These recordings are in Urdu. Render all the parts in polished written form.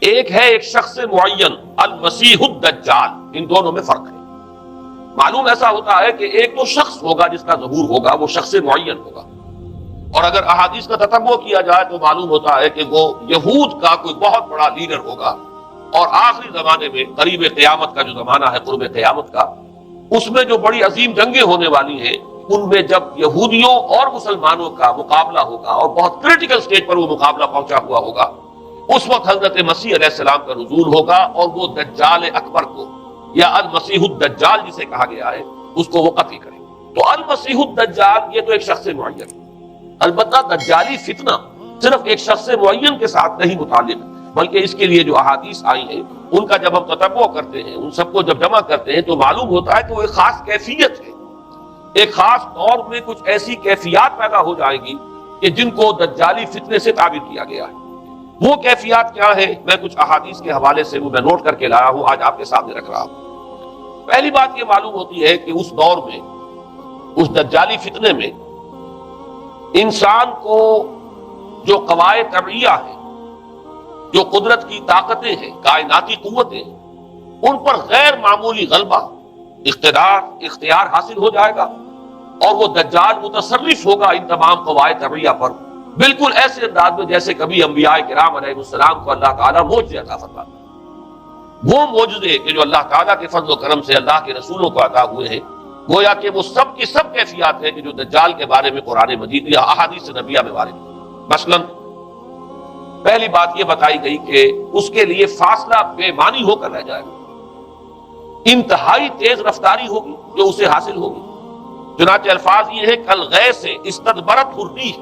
ایک ہے ایک شخص معین المسیح الدجال، ان دونوں میں فرق ہے۔ معلوم ایسا ہوتا ہے کہ ایک تو شخص ہوگا جس کا ظہور ہوگا، وہ شخص معین ہوگا، اور اگر احادیث کا تتبع کیا جائے تو معلوم ہوتا ہے کہ وہ یہود کا کوئی بہت بڑا لیڈر ہوگا، اور آخری زمانے میں قریب قیامت کا جو زمانہ ہے، قرب قیامت کا، اس میں جو بڑی عظیم جنگیں ہونے والی ہیں، ان میں جب یہودیوں اور مسلمانوں کا مقابلہ ہوگا اور بہت کریٹیکل سٹیج پر وہ مقابلہ پہنچا ہوا ہوگا، اس وقت حضرت مسیح علیہ السلام کا نزول ہوگا، اور وہ دجال اکبر کو یا المسیح الدجال جسے کہا گیا ہے اس کو وہ قتل کریں گے۔ تو المسیح الدجال یہ تو ایک شخص معین ہے۔ البتہ دجالی فتنہ صرف ایک شخص معین کے ساتھ نہیں متعلق، بلکہ اس کے لیے جو احادیث آئی ہیں ان کا جب ہم تتبع کرتے ہیں، ان سب کو جب جمع کرتے ہیں تو معلوم ہوتا ہے کہ وہ ایک خاص کیفیت ہے، ایک خاص دور میں کچھ ایسی کیفیات پیدا ہو جائیں گی کہ جن کو دجالی فتنے سے تعبیر کیا گیا ہے۔ وہ کیفیات کیا ہے، میں کچھ احادیث کے حوالے سے وہ میں نوٹ کر کے لایا ہوں، آج آپ کے سامنے رکھ رہا ہوں۔ پہلی بات یہ معلوم ہوتی ہے کہ اس دور میں، اس دجالی فتنے میں، انسان کو جو قواعد طبعیہ ہیں، جو قدرت کی طاقتیں ہیں، کائناتی قوتیں، ان پر غیر معمولی غلبہ، اختیار حاصل ہو جائے گا، اور وہ دجال متصرف ہوگا ان تمام قواعد طبعیہ پر، بالکل ایسے انداز میں جیسے کبھی انبیاء کرام علیہ السلام کو اللہ تعالیٰ معجزے عطا فرماتا ہے۔ وہ معجزے کہ جو اللہ تعالیٰ کے فضل و کرم سے اللہ کے رسولوں کو عطا ہوئے ہیں، گویا کہ وہ سب کی سب کیفیات ہیں کہ جو دجال کے بارے میں قرآن مجید یا احادیث نبیہ میں وارد ہیں۔ مثلا پہلی بات یہ بتائی گئی کہ اس کے لیے فاصلہ بے معنی ہو کر رہ جائے گا، انتہائی تیز رفتاری ہوگی جو اسے حاصل ہوگی۔ چنانچہ الفاظ یہ ہے کالغیث استدبرت الریح،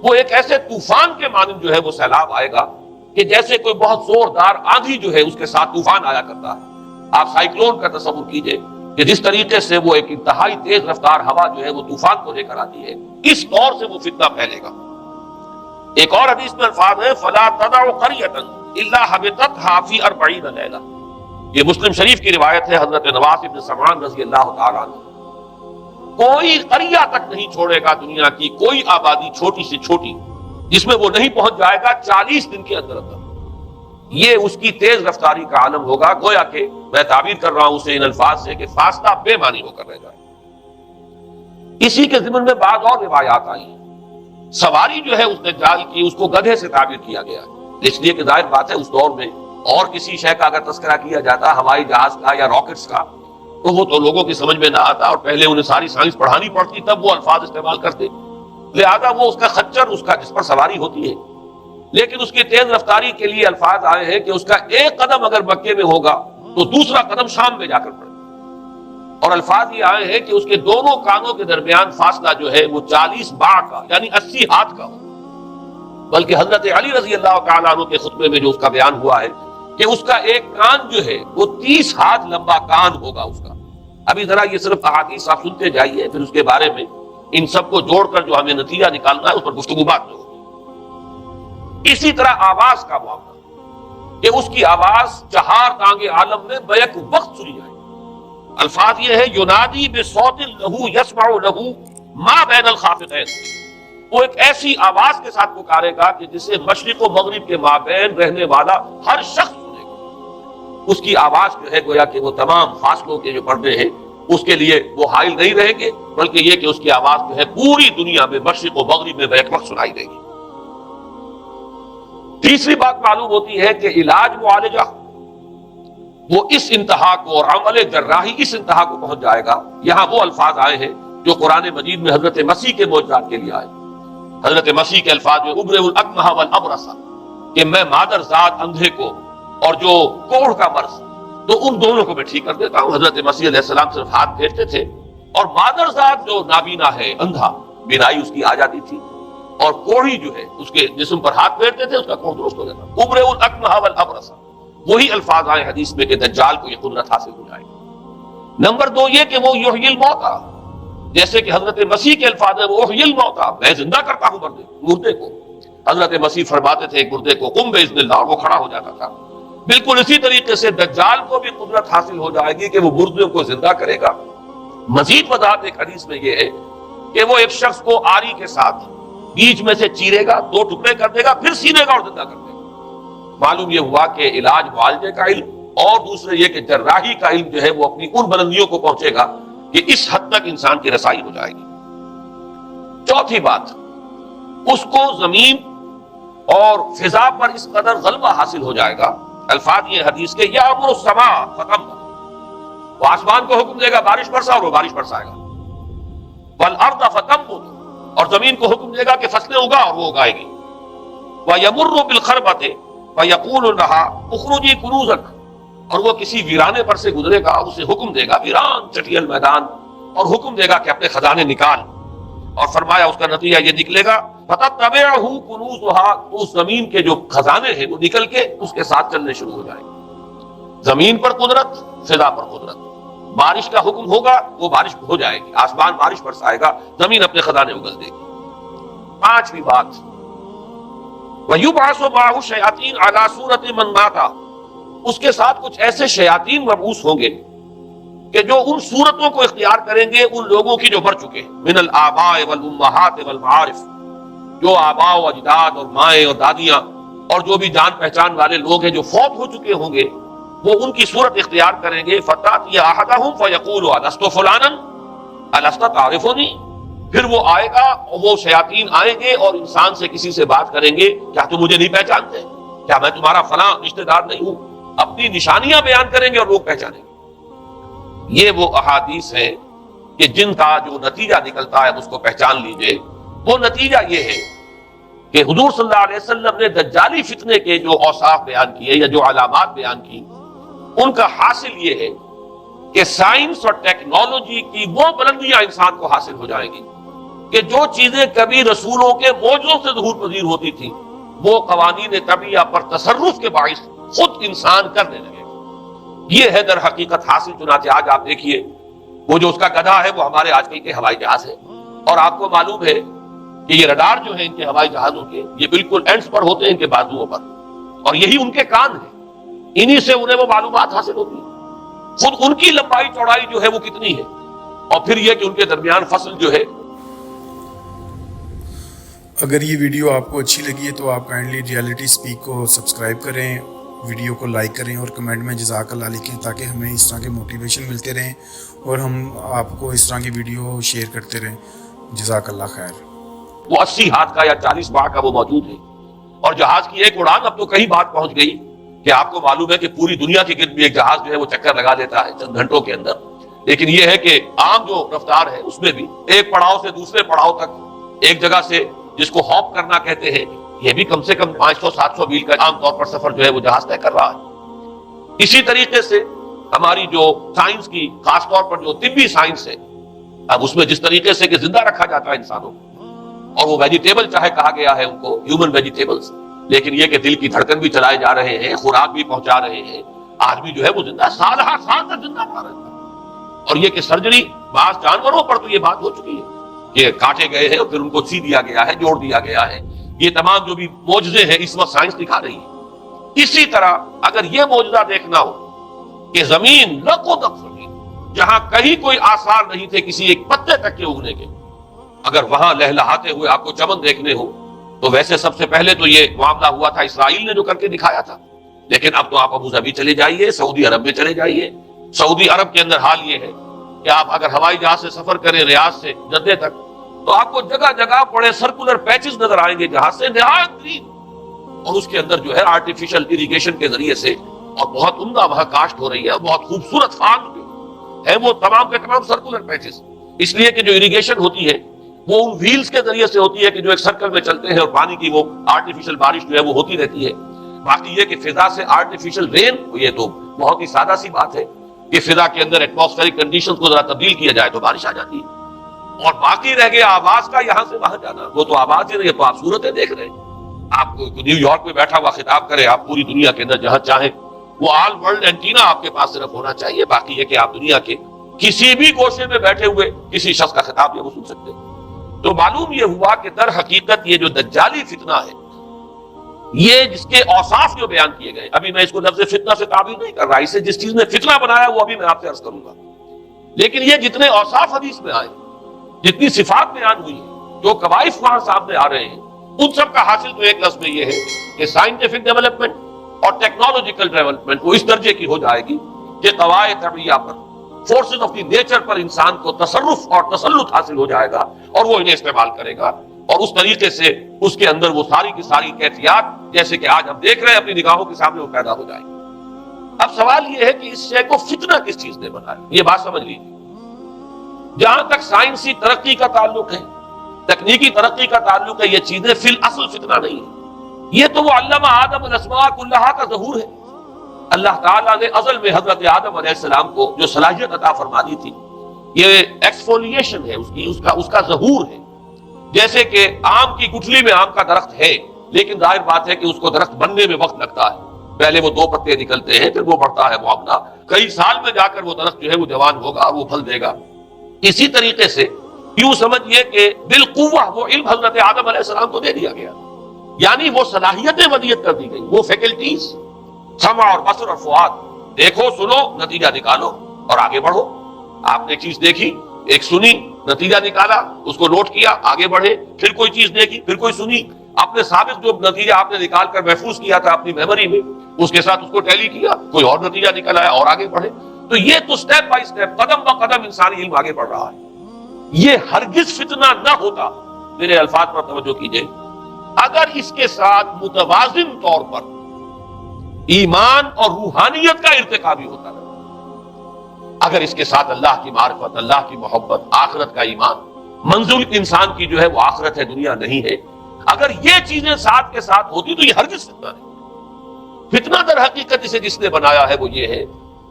وہ ایک ایسے طوفان کے مانند جو ہے وہ سیلاب آئے گا کہ جیسے کوئی بہت زوردار آندھی جو ہے اس کے ساتھ طوفان آیا کرتا ہے۔ آپ سائیکلون کا تصور کیجئے کہ جس طریقے سے وہ ایک انتہائی تیز رفتار ہوا جو ہے وہ طوفان کو لے کر آتی ہے، اس طور سے وہ فتنہ پھیلے گا۔ ایک اور حدیث میں الفاظ ہے فَلَا تَدَعُ قَرْيَةً إِلَّا حَبِطَتْهَا فِي 40 لَيْلَةً، یہ مسلم شریف کی روایت ہے حضرت نواس بن سمعان رضی اللہ تعالیٰ عنہ۔ کوئی قریہ تک نہیں چھوڑے گا دنیا کی کوئی آبادی چھوٹی سے چھوٹی جس میں وہ نہیں پہنچ جائے گا 40 دن کے اندر اندر۔ یہ اس کی تیز رفتاری کا عالم ہوگا، گویا کہ میں تعبیر کر رہا ہوں اسے ان الفاظ سے کہ فاصلہ بے معنی ہو کر رہ جائے۔ اسی کے ضمن میں بعض اور روایات آئی ہیں۔ سواری جو ہے اس دجال کی، اس کو گدھے سے تعبیر کیا گیا ہے، اس لیے کہ ظاہر بات ہے اس دور میں اور کسی شے کا اگر تذکرہ کیا جاتا، ہوائی جہاز کا یا راکٹس کا، تو وہ تو لوگوں کی سمجھ میں نہ آتا، اور پہلے انہیں ساری سائنس پڑھانی پڑتی تب وہ الفاظ استعمال کرتے، لہذا وہ اس کا خچر، اس کا جس پر سواری ہوتی ہے۔ لیکن اس کی تیز رفتاری کے لیے الفاظ آئے ہیں کہ اس کا ایک قدم اگر مکے میں ہوگا تو دوسرا قدم شام میں جا کر پڑے، اور الفاظ یہ آئے ہیں کہ اس کے دونوں کانوں کے درمیان فاصلہ جو ہے وہ 40 باع کا یعنی 80 ہاتھ کا ہو۔ بلکہ حضرت علی رضی اللہ تعالیٰ عنہ کے خطبے میں جو اس کا بیان ہوا ہے کہ اس کا ایک کان جو ہے وہ 30 ہاتھ لمبا کان ہوگا اس کا۔ ابھی ذرا یہ صرف احادیث آپ سنتے جائیے، پھر اس کے بارے میں ان سب کو جوڑ کر جو ہمیں نتیجہ نکالنا ہے اس پر گفتگو بات میں ہوگی۔ اسی طرح آواز کا معاملہ کہ اس کی آواز 4 دانگ عالم میں بیک وقت سنی جائے۔ الفاظ یہ ہے ینادی بصوت لہو یسمع لہو ما بین الخافقین، وہ ایک ایسی آواز کے ساتھ پکارے گا کہ جسے مشرق و مغرب کے مابین رہنے والا ہر شخص سنے گا۔ اس کی آواز جو ہے گویا کہ وہ تمام فاصلوں کے جو پردے ہیں اس کے لیے وہ حائل نہیں رہیں گے، بلکہ یہ کہ اس کی آواز جو ہے پوری دنیا میں مشرق و مغرب میں بیک وقت سنائی دے گی۔ تیسری بات معلوم ہوتی ہے کہ علاج معالجہ وہ اس انتہا کو اور عمل جراحی اس انتہا کو پہنچ جائے گا۔ یہاں وہ الفاظ آئے ہیں جو قرآن مجید میں حضرت مسیح کے معجزات کے لیے آئے۔ حضرت مسیح کے الفاظ میں ابرئ الاکمہ والابرص، کہ میں مادر ذات اندھے کو اور جو کوڑھ کا مرض، تو ان دونوں کو میں ٹھیک کر دیتا ہوں۔ حضرت مسیح علیہ السلام صرف ہاتھ پھیرتے تھے اور مادر ذات جو نابینا ہے، اندھا، بینائی اس کی آ جاتی تھی، اور کوڑھی جو ہے اس کے جسم پر ہاتھ پھیرتے تھے، اس کا کوڑھ درست ہو جاتا۔ ابرئ الاکمہ والابرص، وہی الفاظ آئے حدیث میں کہ دجال کو یہ قدرت حاصل ہو جائے گی۔ نمبر 2 یہ کہ وہ یحیی الموتیٰ، جیسے کہ حضرت مسیح کے الفاظ ہیں وہ احیی الموتیٰ، میں زندہ کرتا ہوں مردے کو۔ حضرت مسیح فرماتے تھے ایک مردے کو قم باذن اللہ، اور وہ کھڑا ہو جاتا تھا۔ بالکل اسی طریقے سے دجال کو بھی قدرت حاصل ہو جائے گی کہ وہ مردوں کو زندہ کرے گا۔ مزید وضاحت ایک حدیث میں یہ ہے کہ وہ ایک شخص کو آری کے ساتھ بیچ میں سے چیرے گا، 2 ٹکڑے کر دے گا، پھر سینے گا اور زندہ کر دے گا۔ معلوم یہ ہوا کہ علاج معالجے کا علم اور دوسرے یہ کہ جراحی کا علم جو ہے وہ اپنی ان بلندیوں کو پہنچے گا کہ اس حد تک انسان کی رسائی ہو جائے گی۔ چوتھی بات، اس کو زمین اور فضا پر اس قدر غلبہ حاصل ہو جائے گا، الفاظ یہ حدیث کے یامر السماء فتم، وہ آسمان کو حکم دے گا بارش برسا اور وہ بارش برسائے گا، والارض فتم، اور زمین کو حکم دے گا کہ فصلیں اگا اور وہ اگائے گی، وَيَمُرُّ بِالْخَرْبَةِ فَيَقُولُ لَهَا اُخْرُجِي كُنُوزَكَ، اور وہ کسی ویرانے پر سے گزرے گا، اسے حکم دے گا، ویران چٹیل میدان، اور حکم دے گا کہ اپنے خزانے نکال، اور فرمایا اس کا نتیجہ یہ نکلے گا فَتَتَّبِعُهُ كُنُوزُهَا، اس زمین کے جو خزانے ہیں وہ نکل کے اس کے ساتھ چلنے شروع ہو جائیں گے۔ زمین پر قدرت، فضا پر قدرت، بارش کا حکم ہوگا وہ بارش ہو جائے گی، آسمان بارش برسائے گا، زمین اپنے خزانے اگل دے گی۔ پانچویں بات، وَيُبْعَثُ مَعَهُ الشَّيَاطِينُ عَلَى صُورَةِ مَن مَاتَ، اس کے ساتھ کچھ ایسے شیاطین مبعوث ہوں گے کہ جو ان صورتوں کو اختیار کریں گے ان لوگوں کی جو مر چکے ہیں، من الآباء والأمہات والمعارف، جو آباء و اجداد اور مائیں اور دادیاں اور جو بھی جان پہچان والے لوگ ہیں جو فوت ہو چکے ہوں گے، وہ ان کی صورت اختیار کریں گے، فَتَأْتِيَ أَحَدَهُمْ فَيَقُولُ أَلَسْتُ فُلَانًا أَلَسْتَ تَعْرِفُنِي، پھر وہ آئے گا اور وہ شیاطین آئیں گے اور انسان سے کسی سے بات کریں گے، کیا تم مجھے نہیں پہچانتے؟ کیا میں تمہارا فلاں رشتہ دار نہیں ہوں؟ اپنی نشانیاں بیان کریں گے اور لوگ پہچانیں گے۔ یہ وہ احادیث ہیں کہ جن کا جو نتیجہ نکلتا ہے اس کو پہچان لیجئے۔ وہ نتیجہ یہ ہے کہ حضور صلی اللہ علیہ وسلم نے دجالی فتنے کے جو اوصاف بیان کیے یا جو علامات بیان کی، ان کا حاصل یہ ہے کہ سائنس اور ٹیکنالوجی کی وہ بلندیاں انسان کو حاصل ہو جائیں گی کہ جو چیزیں کبھی رسولوں کے معجزوں سے ظہور پذیر ہوتی تھیں، وہ قوانین طبیعہ پر تصرف کے باعث خود انسان کرنے لگے۔ یہ ہے در حقیقت حاصل۔ چنانچہ آج آپ دیکھیے وہ جو اس کا گدھا ہے وہ ہمارے آج کل کے ہوائی جہاز ہے، اور آپ کو معلوم ہے کہ یہ رڈار جو ہے ان کے ہوائی جہازوں کے، یہ بالکل اینڈز پر ہوتے ہیں ان کے بازوؤں پر، اور یہی ان کے کان ہیں، انہی سے انہیں وہ معلومات حاصل ہوتی ہیں۔ خود ان کی لمبائی چوڑائی جو ہے وہ کتنی ہے، اور پھر یہ کہ ان کے درمیان فصل جو ہے۔ اگر یہ ویڈیو آپ کو اچھی لگی ہے تو آپ کائنڈلی ریالٹی سپیک کو سبسکرائب کریں، ویڈیو کو لائک کریں اور کمنٹ میں جزاک اللہ لکھیں، تاکہ ہمیں اس طرح کے موٹیویشن ملتے رہیں اور ہم آپ کو اس طرح کی ویڈیو شیئر کرتے رہیں۔ جزاک اللہ خیر۔ وہ 80 ہاتھ کا یا 40 ماہ کا وہ موجود ہے، اور جہاز کی ایک اڑان اب تو کہیں بات پہنچ گئی کہ آپ کو معلوم ہے کہ پوری دنیا کے گرد بھی ایک جہاز جو ہے وہ چکر لگا دیتا ہے چند گھنٹوں کے اندر۔ لیکن یہ ہے کہ عام جو رفتار ہے اس میں بھی ایک پڑاؤ سے دوسرے پڑاؤ تک، ایک جگہ سے جس کو ہاپ کرنا کہتے ہیں، یہ بھی کم سے کم 500-700 میل کا عام طور پر سفر جو ہے وہ جہاز طے کر رہا ہے۔ اسی طریقے سے ہماری جو سائنس کی، خاص طور پر جو طبی سائنس ہے، اب اس میں جس طریقے سے کہ زندہ رکھا جاتا ہے انسانوں کو، اور وہ ویجیٹیبل چاہے کہا گیا ہے ان کو ہیومن ویجیٹیبلز، لیکن یہ کہ دل کی دھڑکن بھی چلائے جا رہے ہیں، خوراک بھی پہنچا رہے ہیں، آدمی جو ہے وہ زندہ سال ہر سال تک زندہ پڑا رہتا ہے۔ اور یہ کہ سرجری بعض جانوروں پر تو یہ بات ہو چکی ہے کہ کاٹے گئے ہیں اور پھر ان کو سی دیا گیا ہے، جوڑ دیا گیا ہے۔ یہ تمام جو بھی معجزے ہیں اس وقت سائنس دکھا رہی ہے۔ اسی طرح اگر یہ معجزہ دیکھنا ہو کہ زمین لق و دق زمین، جہاں کہیں کوئی آثار نہیں تھے کسی ایک پتے تک کے اگنے کے، اگر وہاں لہلہاتے ہوئے آپ کو چمن دیکھنے ہو، تو ویسے سب سے پہلے تو یہ معاملہ ہوا تھا اسرائیل نے جو کر کے دکھایا تھا، لیکن اب تو آپ ابو ظبی چلے جائیے، سعودی عرب میں چلے جائیے۔ سعودی عرب کے اندر حال یہ ہے کہ آپ اگر ہوائی جہاز سے سفر کریں ریاض سے جدہ تک، تو آپ کو جگہ جگہ بڑے سرکولر پیچز نظر آئیں گے جہاز سے، نہایت گرین، اور اس کے اندر جو ہے آرٹیفیشل اریگیشن کے ذریعے سے، اور بہت عمدہ وہاں کاشت ہو رہی ہے، اور بہت خوبصورت فارم جو ہے وہ تمام کے تمام سرکولر پیچز، اس لیے کہ جو اریگیشن ہوتی ہے وہ ان ویلز کے ذریعے سے ہوتی ہے کہ جو ایک سرکل میں چلتے ہیں، اور پانی کی وہ آرٹیفیشل بارش جو ہے وہ ہوتی رہتی ہے۔ باقی یہ کہ فضا سے آرٹیفیشل رین، یہ تو بہت ہی سادہ سی بات ہے کہ فضا کے اندر ایٹماسفیرک کنڈیشنز کو ذرا تبدیل کیا جائے تو بارش آ جاتی ہے۔ اور باقی رہ گیا آواز کا یہاں سے وہاں جانا، وہ تو آواز ہی نہیں ہے، تو آپ صورتیں دیکھ رہے ہیں۔ آپ کو نیو یارک میں بیٹھا ہوا خطاب کرے، آپ پوری دنیا کے اندر جہاں چاہیں، وہ آل ورلڈ اینٹینا آپ کے پاس صرف ہونا چاہیے، باقی یہ کہ آپ دنیا کے کسی بھی گوشے میں بیٹھے ہوئے کسی شخص کا خطاب یہ وہ سن سکتے ہیں۔ تو معلوم یہ ہوا کہ در حقیقت یہ جو دجالی فتنہ ہے، یہ جس کے اوصاف جو بیان کیے گئے، ابھی میں اس کو لفظ فتنہ سے تعبیر نہیں کر رہا، اسے جس چیز نے فتنہ بنایا وہ ابھی میں آپ سے عرض کروں گا، لیکن یہ جتنے اوصاف حدیث میں آئے، جتنی صفات بیان ہوئی ہیں، جو کوائف وہاں سامنے آ رہے ہیں، ان سب کا حاصل تو ایک لفظ میں یہ ہے کہ سائنٹیفک ڈیولپمنٹ، اور ٹیکنالوجیکل ڈیولپمنٹ وہ اس درجے کی ہو جائے گی کہ قواعد طبیعہ پر، فورسز آف دی نیچر پر انسان کو تصرف اور تسلط حاصل ہو جائے گا اور وہ انہیں استعمال کرے گا، اور اس طریقے سے اس کے اندر وہ ساری کی ساری کیفیات جیسے کہ آج ہم دیکھ رہے ہیں اپنی نگاہوں کے سامنے وہ پیدا ہو جائے گی۔ اب سوال یہ ہے کہ اس شے کو فتنہ کس چیز نے بنایا؟ یہ بات سمجھ لیجیے، جہاں تک سائنسی ترقی کا تعلق ہے، تکنیکی ترقی کا تعلق ہے، یہ چیزیں فی الاصل فتنہ نہیں ہے، یہ تو وہ علمہ آدم الاسماء کلہا کا ظہور ہے۔ اللہ تعالیٰ نے ازل میں حضرت آدم علیہ السلام کو جو صلاحیت عطا فرما دی تھی، یہ ایکسفولیشن ہے اس کا ظہور ہے۔ جیسے کہ آم کی گٹھلی میں آم کا درخت ہے، لیکن ظاہر بات ہے کہ اس کو درخت بننے میں وقت لگتا ہے، پہلے وہ 2 پتے نکلتے ہیں، پھر وہ بڑھتا ہے معاملہ، کئی سال میں جا کر وہ درخت جو ہے وہ جوان ہوگا، وہ پھل دے گا۔ اسی طریقے سے یوں سمجھیے کہ بالقوہ وہ علم حضرت آدم علیہ السلام کو دے دیا گیا، یعنی وہ صلاحیتیں ودیت کر دی گئی، وہ فیکلٹیز، سمع اور بصر اور فؤاد، دیکھو سنو نتیجہ نکالو اور آگے بڑھو۔ آپ نے چیز دیکھی، ایک سنی، نتیجہ نکالا، اس کو نوٹ کیا، آگے بڑھے، پھر کوئی چیز دیکھی، پھر کوئی سنی، اپنے سابق جو نتیجہ آپ نے نکال کر محفوظ کیا تھا اپنی میموری میں، اس کے ساتھ اس کو ٹیلی کیا، کوئی اور نتیجہ نکل آیا اور آگے بڑھے۔ تو یہ تو سٹیپ بائی سٹیپ، قدم با قدم انسانی علم آگے بڑھ رہا ہے۔ یہ ہرگز فتنہ نہ ہوتا، میرے الفاظ پر توجہ کیجئے، اگر اس کے ساتھ متوازن طور پر ایمان اور روحانیت کا ارتقا بھی ہوتا ہے، اگر اس کے ساتھ اللہ کی معرفت، اللہ کی محبت، آخرت کا ایمان، منزل انسان کی جو ہے وہ آخرت ہے، دنیا نہیں ہے، اگر یہ چیزیں ساتھ کے ساتھ ہوتی تو یہ ہرگز فتنہ نہیں۔ فتنہ در حقیقت اسے جس نے بنایا ہے وہ یہ ہے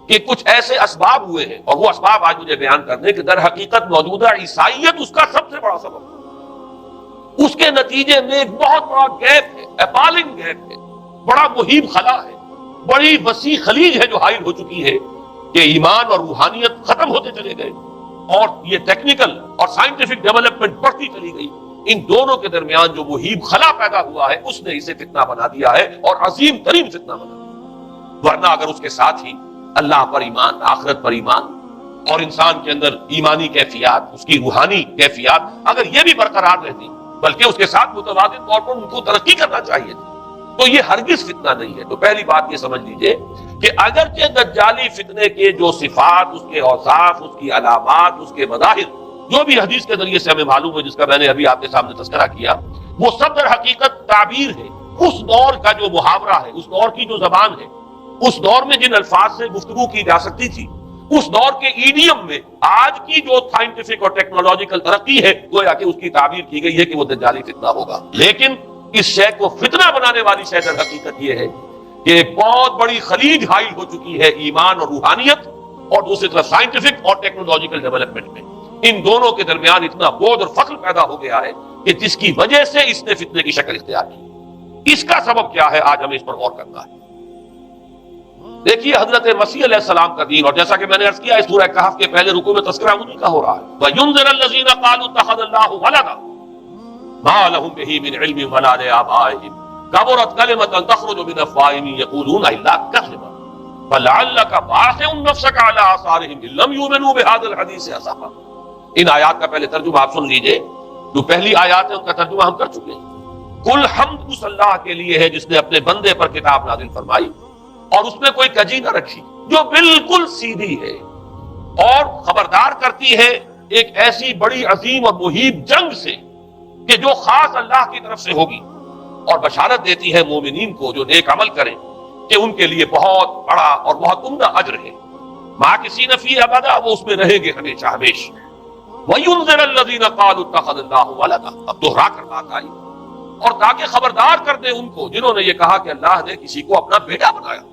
کہ کچھ ایسے اسباب ہوئے ہیں، اور وہ اسباب آج مجھے بیان کرنے کہ در حقیقت موجودہ عیسائیت اس کا سب سے بڑا سبب ہے۔ اس کے نتیجے میں ایک بہت بڑا گیپ ہے، اپالنگ گیپ ہے، بڑا مہیب خلا ہے، بڑی وسیع خلیج ہے جو حائل ہو چکی ہے کہ ایمان اور روحانیت ختم ہوتے چلے گئے، اور یہ ٹیکنیکل اور سائنٹیفک ڈیولپمنٹ بڑھتی چلی گئی۔ ان دونوں کے درمیان جو مہیب خلا پیدا ہوا ہے اس نے اسے فتنہ بنا دیا ہے، اور عظیم ترین فتنہ بنا دیا۔ ورنہ اگر اس کے ساتھ ہی اللہ پر ایمان، آخرت پر ایمان، اور انسان کے اندر ایمانی کیفیات، اس کی روحانی کیفیات اگر یہ بھی برقرار رہتی، بلکہ اس کے ساتھ متوازن طور پر ان کو ترقی کرنا چاہیے تھی، تو یہ ہرگز فتنہ نہیں ہے۔ تو پہلی بات یہ سمجھ لیجئے کہ اگرچہ دجالی فتنے کے جو صفات، اس کے اوصاف، اس کی علامات، اس کے مظاہر جو بھی حدیث کے ذریعے سے ہمیں معلوم ہے، جس کا میں نے ابھی آپ کے سامنے تذکرہ کیا، وہ سب در حقیقت تعبیر ہے اس دور کا جو محاورہ ہے، اس دور کی جو زبان ہے، اس دور میں جن الفاظ سے گفتگو کی جا سکتی تھی، اس دور کے ایڈیم میں آج کی جو سائنٹیفک اور ٹیکنالوجیکل ترقی ہے، گویا کہ اس کی تعبیر کی گئی ہے کہ وہ دجالی فتنہ ہوگا۔ لیکن اس شے کو فتنہ بنانے والی شے در حقیقت یہ ہے کہ ایک بہت بڑی خلیج حائل ہو چکی ہے ایمان اور روحانیت، اور دوسری طرف سائنٹیفک اور ٹیکنالوجیکل ڈیولپمنٹ میں ان دونوں کے درمیان اتنا بودھ اور فخر پیدا ہو گیا ہے کہ جس کی وجہ سے اس نے فتنے کی شکل اختیار کی۔ اس کا سبب کیا ہے، آج ہمیں اس پر غور کرنا ہے۔ دیکھیے حضرت مسیح علیہ السلام کا دین، اور جیسا کہ میں نے عرض کیا اس سورہ کہف کے پہلے رکوع میں تذکرہ انہی کا ہو رہا ہے، وَيُنذِرَ الَّذِينَ قَالُوا اتَّخَذَ اللَّهُ وَلَدًا مَا لَهُم بِهِ مِنْ عِلْمٍ وَلَا لِآبَائِهِمْ كَبُرَتْ كَلِمَةً تَخْرُجُ مِنْ أَفْوَاهِهِمْ يَقُولُونَ إِلَّا كَذِبًا فَلَعَلَّكَ بَاخِعٌ نَفْسَكَ عَلَىٰ آثَارِهِمْ إِن لَّمْ يُؤْمِنُوا بِهَٰذَا الْحَدِيثِ أَسَفًا۔ ان آیات کا پہلے ترجمہ آپ سن لیجئے، جو پہلی آیات ہے ان کا ترجمہ ہم کر چکے ہیں۔ کل حمد اس اللہ کے لیے ہے جس نے اپنے بندے پر کتاب نازل فرمائی اور اس میں کوئی کجی نہ رکھی، جو بالکل سیدھی ہے اور خبردار کرتی ہے ایک ایسی بڑی عظیم اور مہیب جنگ سے کہ جو خاص اللہ کی طرف سے ہوگی، اور بشارت دیتی ہے مومنین کو جو نیک عمل کریں کہ ان کے لیے بہت بڑا اور بہت عمدہ اجر ہے، ماکثین فیہ ابدا، وہ اس میں رہیں گے ہمیشہ ہمیشہ۔ وَيُنذِرَ الَّذِينَ قَالُوا اتَّخَذَ اللَّهُ وَلَدًا، اب دوہرا کر بات آئی، اور تاکہ خبردار کر دے ان کو جنہوں نے یہ کہا کہ اللہ نے کسی کو اپنا بیٹا بنایا۔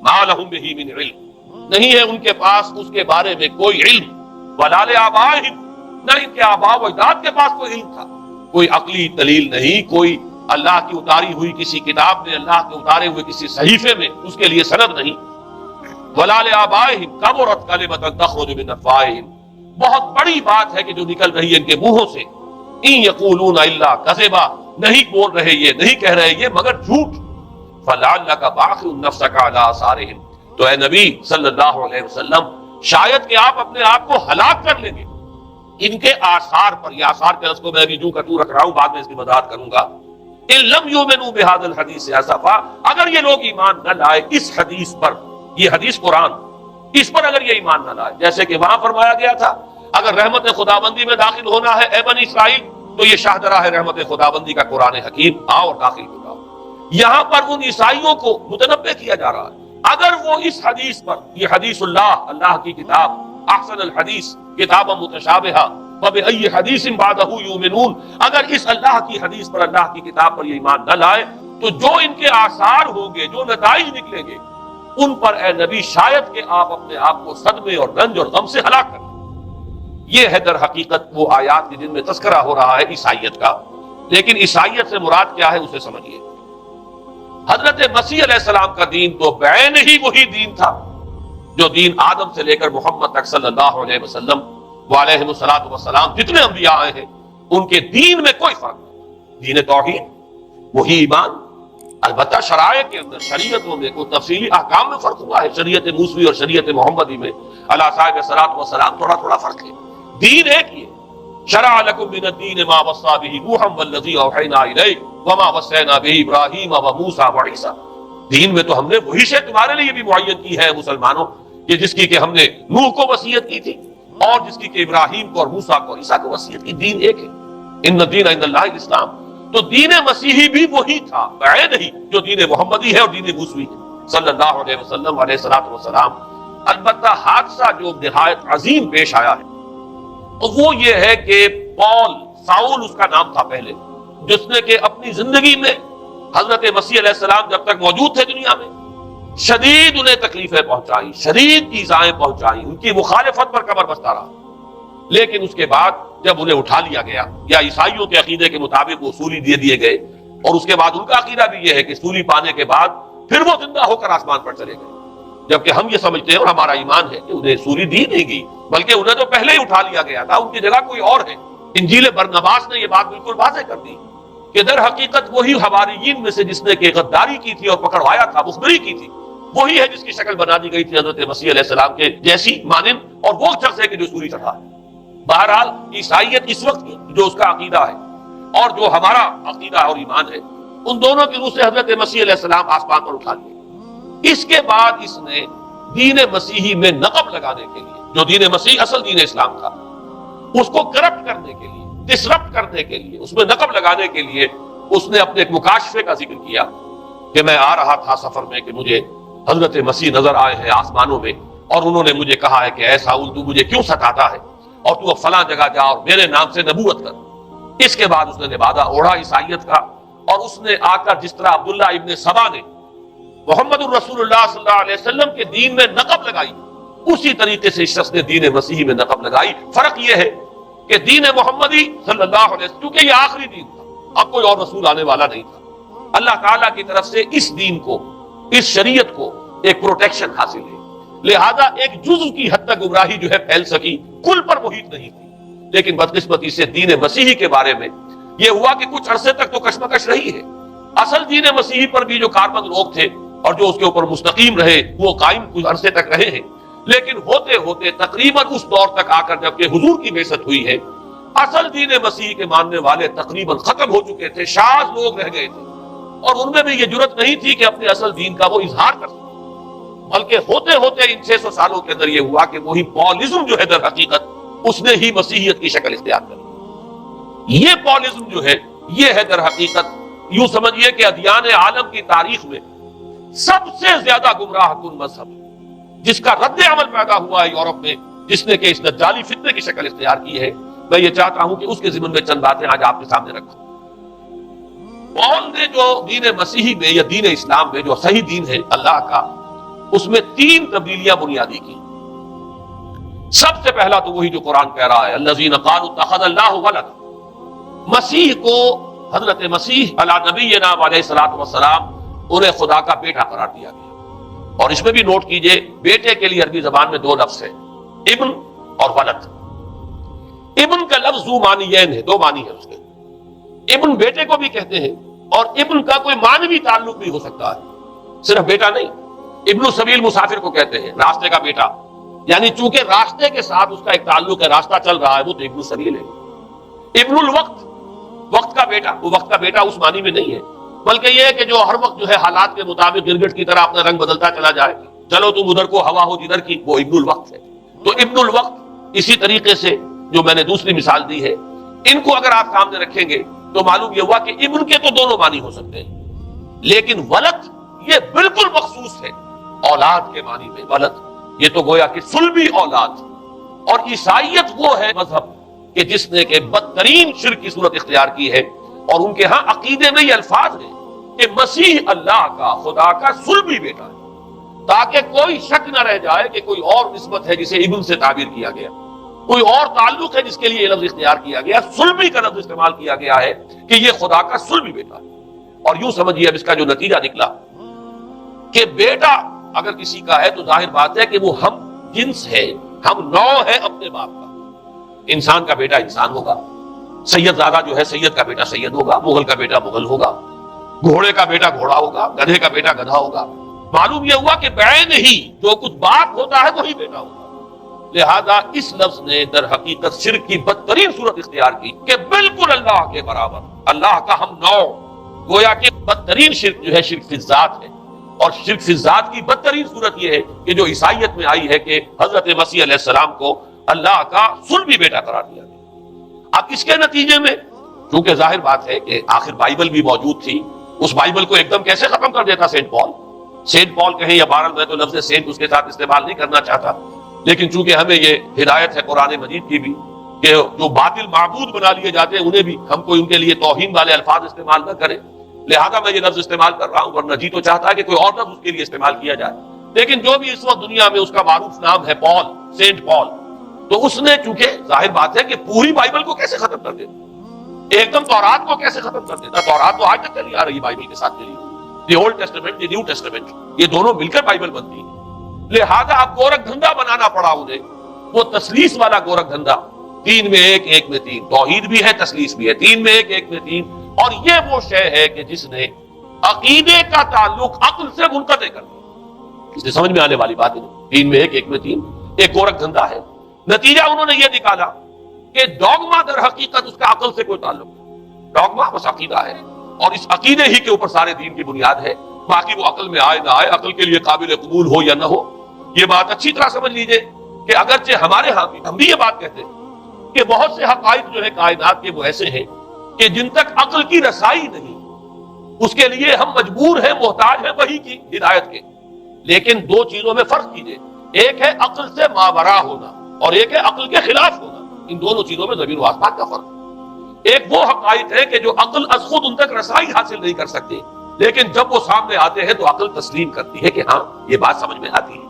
مَا لَهُم بِهِ مِنْ عِلْمٍ، نہیں ہے ان کے پاس اس کے بارے میں کوئی علم، وَلَا لِآبَائِهِمْ، نہ ان کے آباء و اجداد کے پاس کوئی علم تھا، کوئی عقلی دلیل نہیں، کوئی اللہ کی اتاری ہوئی کسی کتاب میں، اللہ کے اتارے ہوئے کسی صحیفے میں اس کے لیے سند نہیں۔ وَلَا لِآبَائِهِمْ كَبُرَتْ كَلِمَةً تَخْرُجُ مِنْ أَفْوَاهِهِمْ، بہت بڑی بات ہے کہ جو نکل رہی ہے ان کے منہوں سے، ان یقولون الا کذبا، نہیں بول رہے یہ، نہیں کہہ رہے یہ مگر جھوٹ۔ فلعلک باخع نفسک علی آثارہم، تو اے نبی صلی اللہ علیہ وسلم شاید کہ آپ اپنے آپ کو ہلاک کر لیں گے ان کے آثار پر۔ یہ آثار کے لفظ کو میں ابھی جو کا تو رکھ رہا ہوں، بعد میں اس کی وضاحت کروں گا۔ ان لم یؤمنوا بهذا الحدیث اسفا، اگر یہ لوگ ایمان نہ لائے اس حدیث پر، یہ حدیث قرآن، اس پر اگر یہ ایمان نہ لائے، جیسے کہ وہاں فرمایا گیا تھا اگر رحمت خداوندی میں داخل ہونا ہے اے بنی اسرائیل تو یہ شاہدرہ ہے رحمت خداوندی کا قرآن حکیم، آؤ اور داخل ہو جاؤ۔ یہاں پر ان عیسائیوں کو متنبہ کیا جا رہا ہے اگر وہ اس حدیث پر، یہ حدیث اللہ کی کتاب، احسن الحدیث کتاب متشابہہ فبأی حدیث بعدہ یؤمنون، اگر اس اللہ کی حدیث پر، اللہ کی کتاب پر یہ ایمان نہ لائے تو جو ان کے آثار ہوں گے، جو نتائج نکلیں گے ان پر اے نبی شاید کہ آپ اپنے آپ کو صدمے اور رنج اور غم سے ہلاک کریں۔ یہ ہے در حقیقت وہ آیات جن میں تذکرہ ہو رہا ہے عیسائیت کا، لیکن عیسائیت سے مراد کیا ہے اسے سمجھیے۔ حضرت مسیح علیہ السلام کا دین تو بعین ہی وہی دین تھا جو دین آدم سے لے کر محمد تک صلی اللہ علیہ وسلم وعلیہ الصلوۃ والسلام جتنے انبیاء آئے ہیں ان کے دین میں کوئی فرق نہیں۔ دین توحید وہی ایمان، البتہ شرائع کے اندر، شریعتوں میں کوئی تفصیلی احکام میں فرق ہوا ہے، شریعت موسوی اور شریعت محمدی میں علی صاحب الصلوۃ والسلام تھوڑا تھوڑا فرق ہے، دین ایک ہی ہے۔ شرع لکم من الدین ما وصى به نوحا والذی اوحینا الیک وما وصینا به ابراہیم وموسیٰ وعیسیٰ، دین میں تو ہم نے وہی شے تمہارے لیے بھی معین کی ہے مسلمانوں، کہ جس کی کہ ہم نے نوح کو وصیت کی تھی اور جس کی کہ ابراہیم کو اور موسیٰ کو اور عیسیٰ کو وصیت کی، دین ایک ہے۔ ان الدین عند اللہ الاسلام، تو دین مسیحی بھی وہی تھا بعید ہی جو دین محمدی ہے اور دین موسوی ہے صلی اللہ علیہ وسلم علیہ الصلوۃ والسلام۔ البتہ حادثہ جو نہایت عظیم پیش آیا ہے وہ یہ ہے کہ پال، ساؤل اس کا نام تھا پہلے، جس نے کہ اپنی زندگی میں حضرت مسیح علیہ السلام جب تک موجود تھے دنیا میں شدید انہیں تکلیفیں پہنچائیں، شدید ایذائیں پہنچائیں، ان کی مخالفت پر کمر بستہ رہا، لیکن اس کے بعد جب انہیں اٹھا لیا گیا، یا عیسائیوں کے عقیدے کے مطابق وہ سولی دے دیے گئے، اور اس کے بعد ان کا عقیدہ بھی یہ ہے کہ سولی پانے کے بعد پھر وہ زندہ ہو کر آسمان پر چلے گئے، جبکہ ہم یہ سمجھتے ہیں اور ہمارا ایمان ہے کہ انہیں سولی دی نہیں گئی، بلکہ انہیں تو پہلے ہی اٹھا لیا گیا تھا، ان کی جگہ کوئی اور ہے۔ انجیل برنباس نے یہ بات بالکل واضح کر دی کہ در حقیقت وہی حواریین میں سے جس نے کہ غداری کی تھی اور پکڑوایا تھا، مخبری کی تھی، وہی ہے جس کی شکل بنا دی گئی تھی حضرت مسیح علیہ السلام کے جیسی مانند، اور وہ شخص ہے کہ جو سولی چڑھا ہے۔ بہرحال عیسائیت اس وقت کی جو اس کا عقیدہ ہے اور جو ہمارا عقیدہ اور ایمان ہے، ان دونوں کی روح سے حضرت مسیح علیہ السلام آسمان پر اٹھا لیے۔ اس کے بعد اس نے دین مسیحی میں نقب لگانے کے لیے، جو دین مسیح اصل دین اسلام تھا، اس کو کرپٹ کرنے کے لیے، ڈسرپٹ کرنے کے لیے، اس میں نقب لگانے کے لیے اس نے اپنے ایک مکاشفے کا ذکر کیا کہ میں آ رہا تھا سفر میں کہ مجھے حضرت مسیح نظر آئے ہیں آسمانوں میں، اور انہوں نے مجھے کہا ہے کہ اے ساؤل تو مجھے کیوں ستاتا ہے، اور تو اب فلاں جگہ جا اور میرے نام سے نبوت کر۔ اس کے بعد اس نے لبادہ اوڑھا عیسائیت کا، اور اس نے آ کر جس طرح عبداللہ ابن سبا نے محمد الرسول اللہ صلی اللہ علیہ وسلم کے دین میں نقب لگائی، اسی طریقے سے اس شخص نے دین مسیحی میں نقب لگائی۔ فرق یہ ہے کہ دین محمدی صلی اللہ علیہ وسلم، کیونکہ یہ آخری دین تھا، اب کوئی اور رسول آنے والا نہیں تھا، اللہ تعالیٰ کی طرف سے اس دین کو، اس شریعت کو ایک پروٹیکشن حاصل ہے، لہذا ایک جزء کی حد تک گمراہی جو ہے پھیل سکی، کل پر محیط نہیں تھی۔ لیکن بدقسمتی سے دین مسیحی کے بارے میں یہ ہوا کہ کچھ عرصے تک تو کشمکش رہی ہے، اصل دین مسیحی پر بھی جو کاربند لوگ تھے اور جو اس کے اوپر مستقیم رہے وہ قائم کچھ عرصے تک رہے ہیں، لیکن ہوتے ہوتے تقریباً اس دور تک آ کر جب کہ حضور کی بعثت ہوئی ہے، اصل دین مسیح کے ماننے والے تقریباً ختم ہو چکے تھے، شاذ لوگ رہ گئے تھے، اور ان میں بھی یہ جرت نہیں تھی کہ اپنے اصل دین کا وہ اظہار کر سکے، بلکہ ہوتے ہوتے ان 600 سالوں کے اندر یہ ہوا کہ وہی پالزم جو ہے در حقیقت اس نے ہی مسیحیت کی شکل اختیار کر۔ یہ پالزم جو ہے یہ ہے در حقیقت، یوں سمجھیے کہ ادیان عالم کی تاریخ میں سب سے زیادہ گمراہ کن مذہب، جس کا رد عمل پیدا ہوا ہے یورپ میں، جس نے کہ اس دجالی فتنے کی شکل اختیار کی ہے۔ میں یہ چاہتا ہوں کہ اس کے ضمن میں چند باتیں آج آپ کے سامنے رکھوں۔ پال نے جو دین مسیحی میں یا دین اسلام میں جو صحیح دین ہے اللہ کا، اس میں 3 تبدیلیاں بنیادی کی۔ سب سے پہلا تو وہی جو قرآن کہہ رہا ہے، الذین قالوا اتخذ اللہ ولدا، مسیح کو، حضرت مسیح علی نبینا علیہ الصلوۃ والسلام، انہیں خدا کا بیٹا قرار دیا گیا۔ اور اس میں بھی نوٹ کیجئے، بیٹے کے لیے عربی زبان میں 2 لفظ ہیں، ابن اور ولد۔ ابن کا لفظ ذو معنیین ہے، 2 معنی ہے اس کے، ابن بیٹے کو بھی کہتے ہیں، اور ابن کا کوئی معنوی تعلق بھی ہو سکتا ہے، صرف بیٹا نہیں۔ ابن السبیل مسافر کو کہتے ہیں، راستے کا بیٹا، یعنی چونکہ راستے کے ساتھ اس کا ایک تعلق ہے، راستہ چل رہا ہے، وہ تو ابن السبیل ہے۔ ابن الوقت، وقت کا بیٹا، وہ وقت کا بیٹا اس معنی میں نہیں ہے، بلکہ یہ ہے کہ جو ہر وقت جو ہے حالات کے مطابق گرگٹ کی طرح اپنا رنگ بدلتا چلا جائے، چلو تم ادھر کو ہوا ہو جدھر کی، وہ ابن الوقت ہے۔ تو ابن الوقت اسی طریقے سے جو میں نے دوسری مثال دی ہے، ان کو اگر آپ سامنے رکھیں گے تو معلوم یہ ہوا کہ ابن کے تو دونوں معنی ہو سکتے ہیں، لیکن ولد یہ بالکل مخصوص ہے اولاد کے معنی میں۔ ولد یہ تو گویا کہ صلبی اولاد، اور عیسائیت وہ ہے مذہب کہ جس نے کہ بدترین شرک کی صورت اختیار کی ہے، اور ان کے ہاں عقیدے میں یہ الفاظ ہیں کہ مسیح اللہ کا، خدا کا صلبی بیٹا ہے، تاکہ کوئی شک نہ رہ جائے کہ کوئی اور نسبت ہے جسے ابن سے تعبیر کیا گیا، کوئی اور تعلق ہے جس کے لیے یہ لفظ اختیار کیا گیا، صلبی کا لفظ استعمال کیا گیا ہے کہ یہ خدا کا صلبی بیٹا ہے۔ اور یوں سمجھیے اب اس کا جو نتیجہ نکلا کہ بیٹا اگر کسی کا ہے تو ظاہر بات ہے کہ وہ ہم جنس ہے، ہم نوع ہے اپنے باپ کا۔ انسان کا بیٹا انسان ہوگا، سید زادہ جو ہے سید کا بیٹا سید ہوگا، مغل کا بیٹا مغل ہوگا، گھوڑے کا بیٹا گھوڑا ہوگا، گدھے کا بیٹا گدھا ہوگا۔ معلوم یہ ہوا کہ بعین ہی جو کچھ باپ ہوتا ہے وہی بیٹا ہوگا۔ لہذا اس لفظ نے در حقیقت شرک کی بدترین صورت اختیار کی کہ بالکل اللہ کے برابر، اللہ کا ہم نوع، گویا کہ بدترین شرک جو ہے شرک فی الذات ہے۔ اور شرک فی الذات کی بدترین صورت یہ ہے کہ جو عیسائیت میں آئی ہے کہ حضرت مسیح علیہ السلام کو اللہ کا صلبی بیٹا قرار دیا گیا۔ اب اس کے نتیجے میں چونکہ ظاہر بات ہے کہ آخر بائبل بھی موجود تھی، اس بائبل کو ایک دم کیسے ختم کر دیتا سینٹ پال؟ سینٹ پال کہیں یا بہرحال میں تو لفظ سینٹ اس کے ساتھ استعمال نہیں کرنا چاہتا، لیکن چونکہ ہمیں یہ ہدایت ہے قرآن مجید کی بھی کہ جو باطل معبود بنا لیے جاتے ہیں انہیں بھی ہم کوئی ان کے لیے توہین والے الفاظ استعمال نہ کریں، لہذا میں یہ لفظ استعمال کر رہا ہوں، ورنہ جی تو چاہتا ہے کہ کوئی اور لفظ اس کے لیے استعمال کیا جائے۔ لیکن جو بھی اس وقت دنیا میں اس کا معروف نام ہے پال، سینٹ پال، تو اس نے چونکہ ظاہر بات ہے کہ پوری بائبل کو کیسے ختم کر دیتا، ایک دم تورات کو کیسے ختم کر دیتا؟ تورات تو آج تک چلی آ رہی بائبل کے ساتھ چلی، the old testament, the new testament, یہ دونوں مل کر بائبل بنتی ہے۔ لہذا اب گورکھ دھندا بنانا پڑا انہیں، وہ تسلیس والا گورکھ دھندا، تین میں ایک، ایک میں تین، توحید بھی ہے تسلیس بھی ہے، تین میں ایک، ایک میں تین۔ اور یہ وہ شے ہے کہ جس نے عقیدے کا تعلق عقل سے منقطع کر دیا۔ اس سے سمجھ میں آنے والی بات ہے، تین میں ایک، ایک میں تین، ایک گورکھ دھندا ہے۔ نتیجہ انہوں نے یہ نکالا کہ ڈوگما در حقیقت اس کا عقل سے کوئی تعلق نہیں، ڈوگما بس عقیدہ ہے، اور اس عقیدے ہی کے اوپر سارے دین کی بنیاد ہے، باقی وہ عقل میں آئے نہ آئے، عقل کے لیے قابل قبول ہو یا نہ ہو۔ یہ بات اچھی طرح سمجھ لیجئے کہ اگرچہ ہمارے ہاں بھی ہم بھی یہ بات کہتے ہیں کہ بہت سے حقائق جو ہے کائنات کے وہ ایسے ہیں کہ جن تک عقل کی رسائی نہیں، اس کے لیے ہم مجبور ہیں، محتاج ہیں وحی کی ہدایت کے۔ لیکن دو چیزوں میں فرق کیجئے، ایک ہے عقل سے ماورا ہونا اور ایک ہے عقل کے خلاف ہونا، ان دونوں چیزوں میں زمین و آسمان کا فرق۔ ایک وہ حقائق ہے کہ جو عقل از خود ان تک رسائی حاصل نہیں کر سکتے، لیکن جب وہ سامنے آتے ہیں تو عقل تسلیم کرتی ہے کہ ہاں یہ بات سمجھ میں آتی ہے۔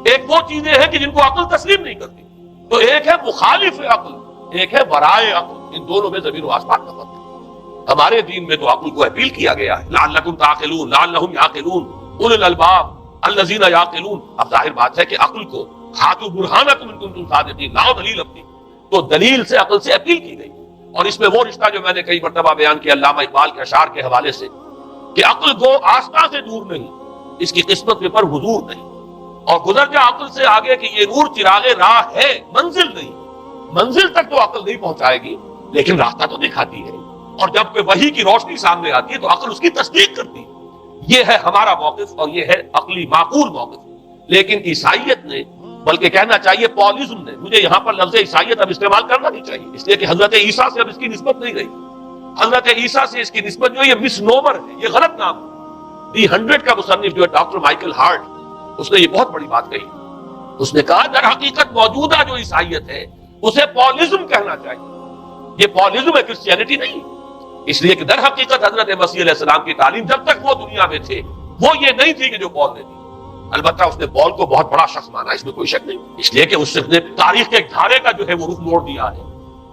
ایک وہ چیزیں ہیں کہ جن کو عقل تسلیم نہیں کرتی، تو ایک ہے مخالف عقل، ایک ہے ورائے عقل، ان دونوں میں زمین و آسمان کا فرق ہے۔ ہمارے دین میں تو عقل کو اپیل کیا گیا ہے، لعلکم تعقلون، لعلہم یعقلون، اولو الالباب الذین یعقلون۔ اب ظاہر بات ہے کہ عقل کو ہاتھو برہانکم ان کنتم صادقین، لاؤ دلیل اپنی، تو دلیل سے عقل سے اپیل کی گئی۔ اور اس میں وہ رشتہ جو میں نے کئی مرتبہ بیان کیا علامہ اقبال کے اشعار کے حوالے سے کہ عقل گو آستہ سے دور نہیں، اس کی قسمت پر حضور نہیں، اور گزر جا عقل سے آگے کہ یہ نور چراغ راہ ہے، منزل نہیں۔ منزل تک تو عقل نہیں پہنچائے گی لیکن راستہ تو دکھاتی ہے، اور جب کہ وحی کی روشنی سامنے آتی ہے تو عقل اس کی تصدیق کرتی ہے۔ یہ ہے ہمارا موقف اور یہ ہے عقلی معقول موقف۔ لیکن عیسائیت نے، بلکہ کہنا چاہیے پالیزم نے، مجھے یہاں پر لفظ عیسائیت اب استعمال کرنا نہیں چاہیے اس لیے کہ حضرت عیسیٰ سے اب اس کی نسبت نہیں رہی۔ حضرت عیسیٰ سے اس کی نسبت جو ہے یہ مس نومر ہے، یہ غلط نام ہے۔ دی 100 کا مصنف جو ہے ڈاکٹر مائیکل ہارٹ، اس نے یہ بہت بڑی بات کہی۔ اس نے کہا در حقیقت موجودہ جو عیسائیت ہے اسے پالیزم کہنا چاہیے، یہ پالیزم ہے، کرسچینٹی نہیں۔ اس لیے کہ در حقیقت حضرت مسیح علیہ السلام کی تعلیم جب تک وہ دنیا میں تھے وہ یہ نہیں تھی کہ جو پال نے دی۔ البتہ اس نے پال کو بہت بڑا شخص مانا، اس میں کوئی شک نہیں، اس لیے کہ اس نے تاریخ کے ایک دھارے کا جو ہے وہ رخ موڑ دیا ہے۔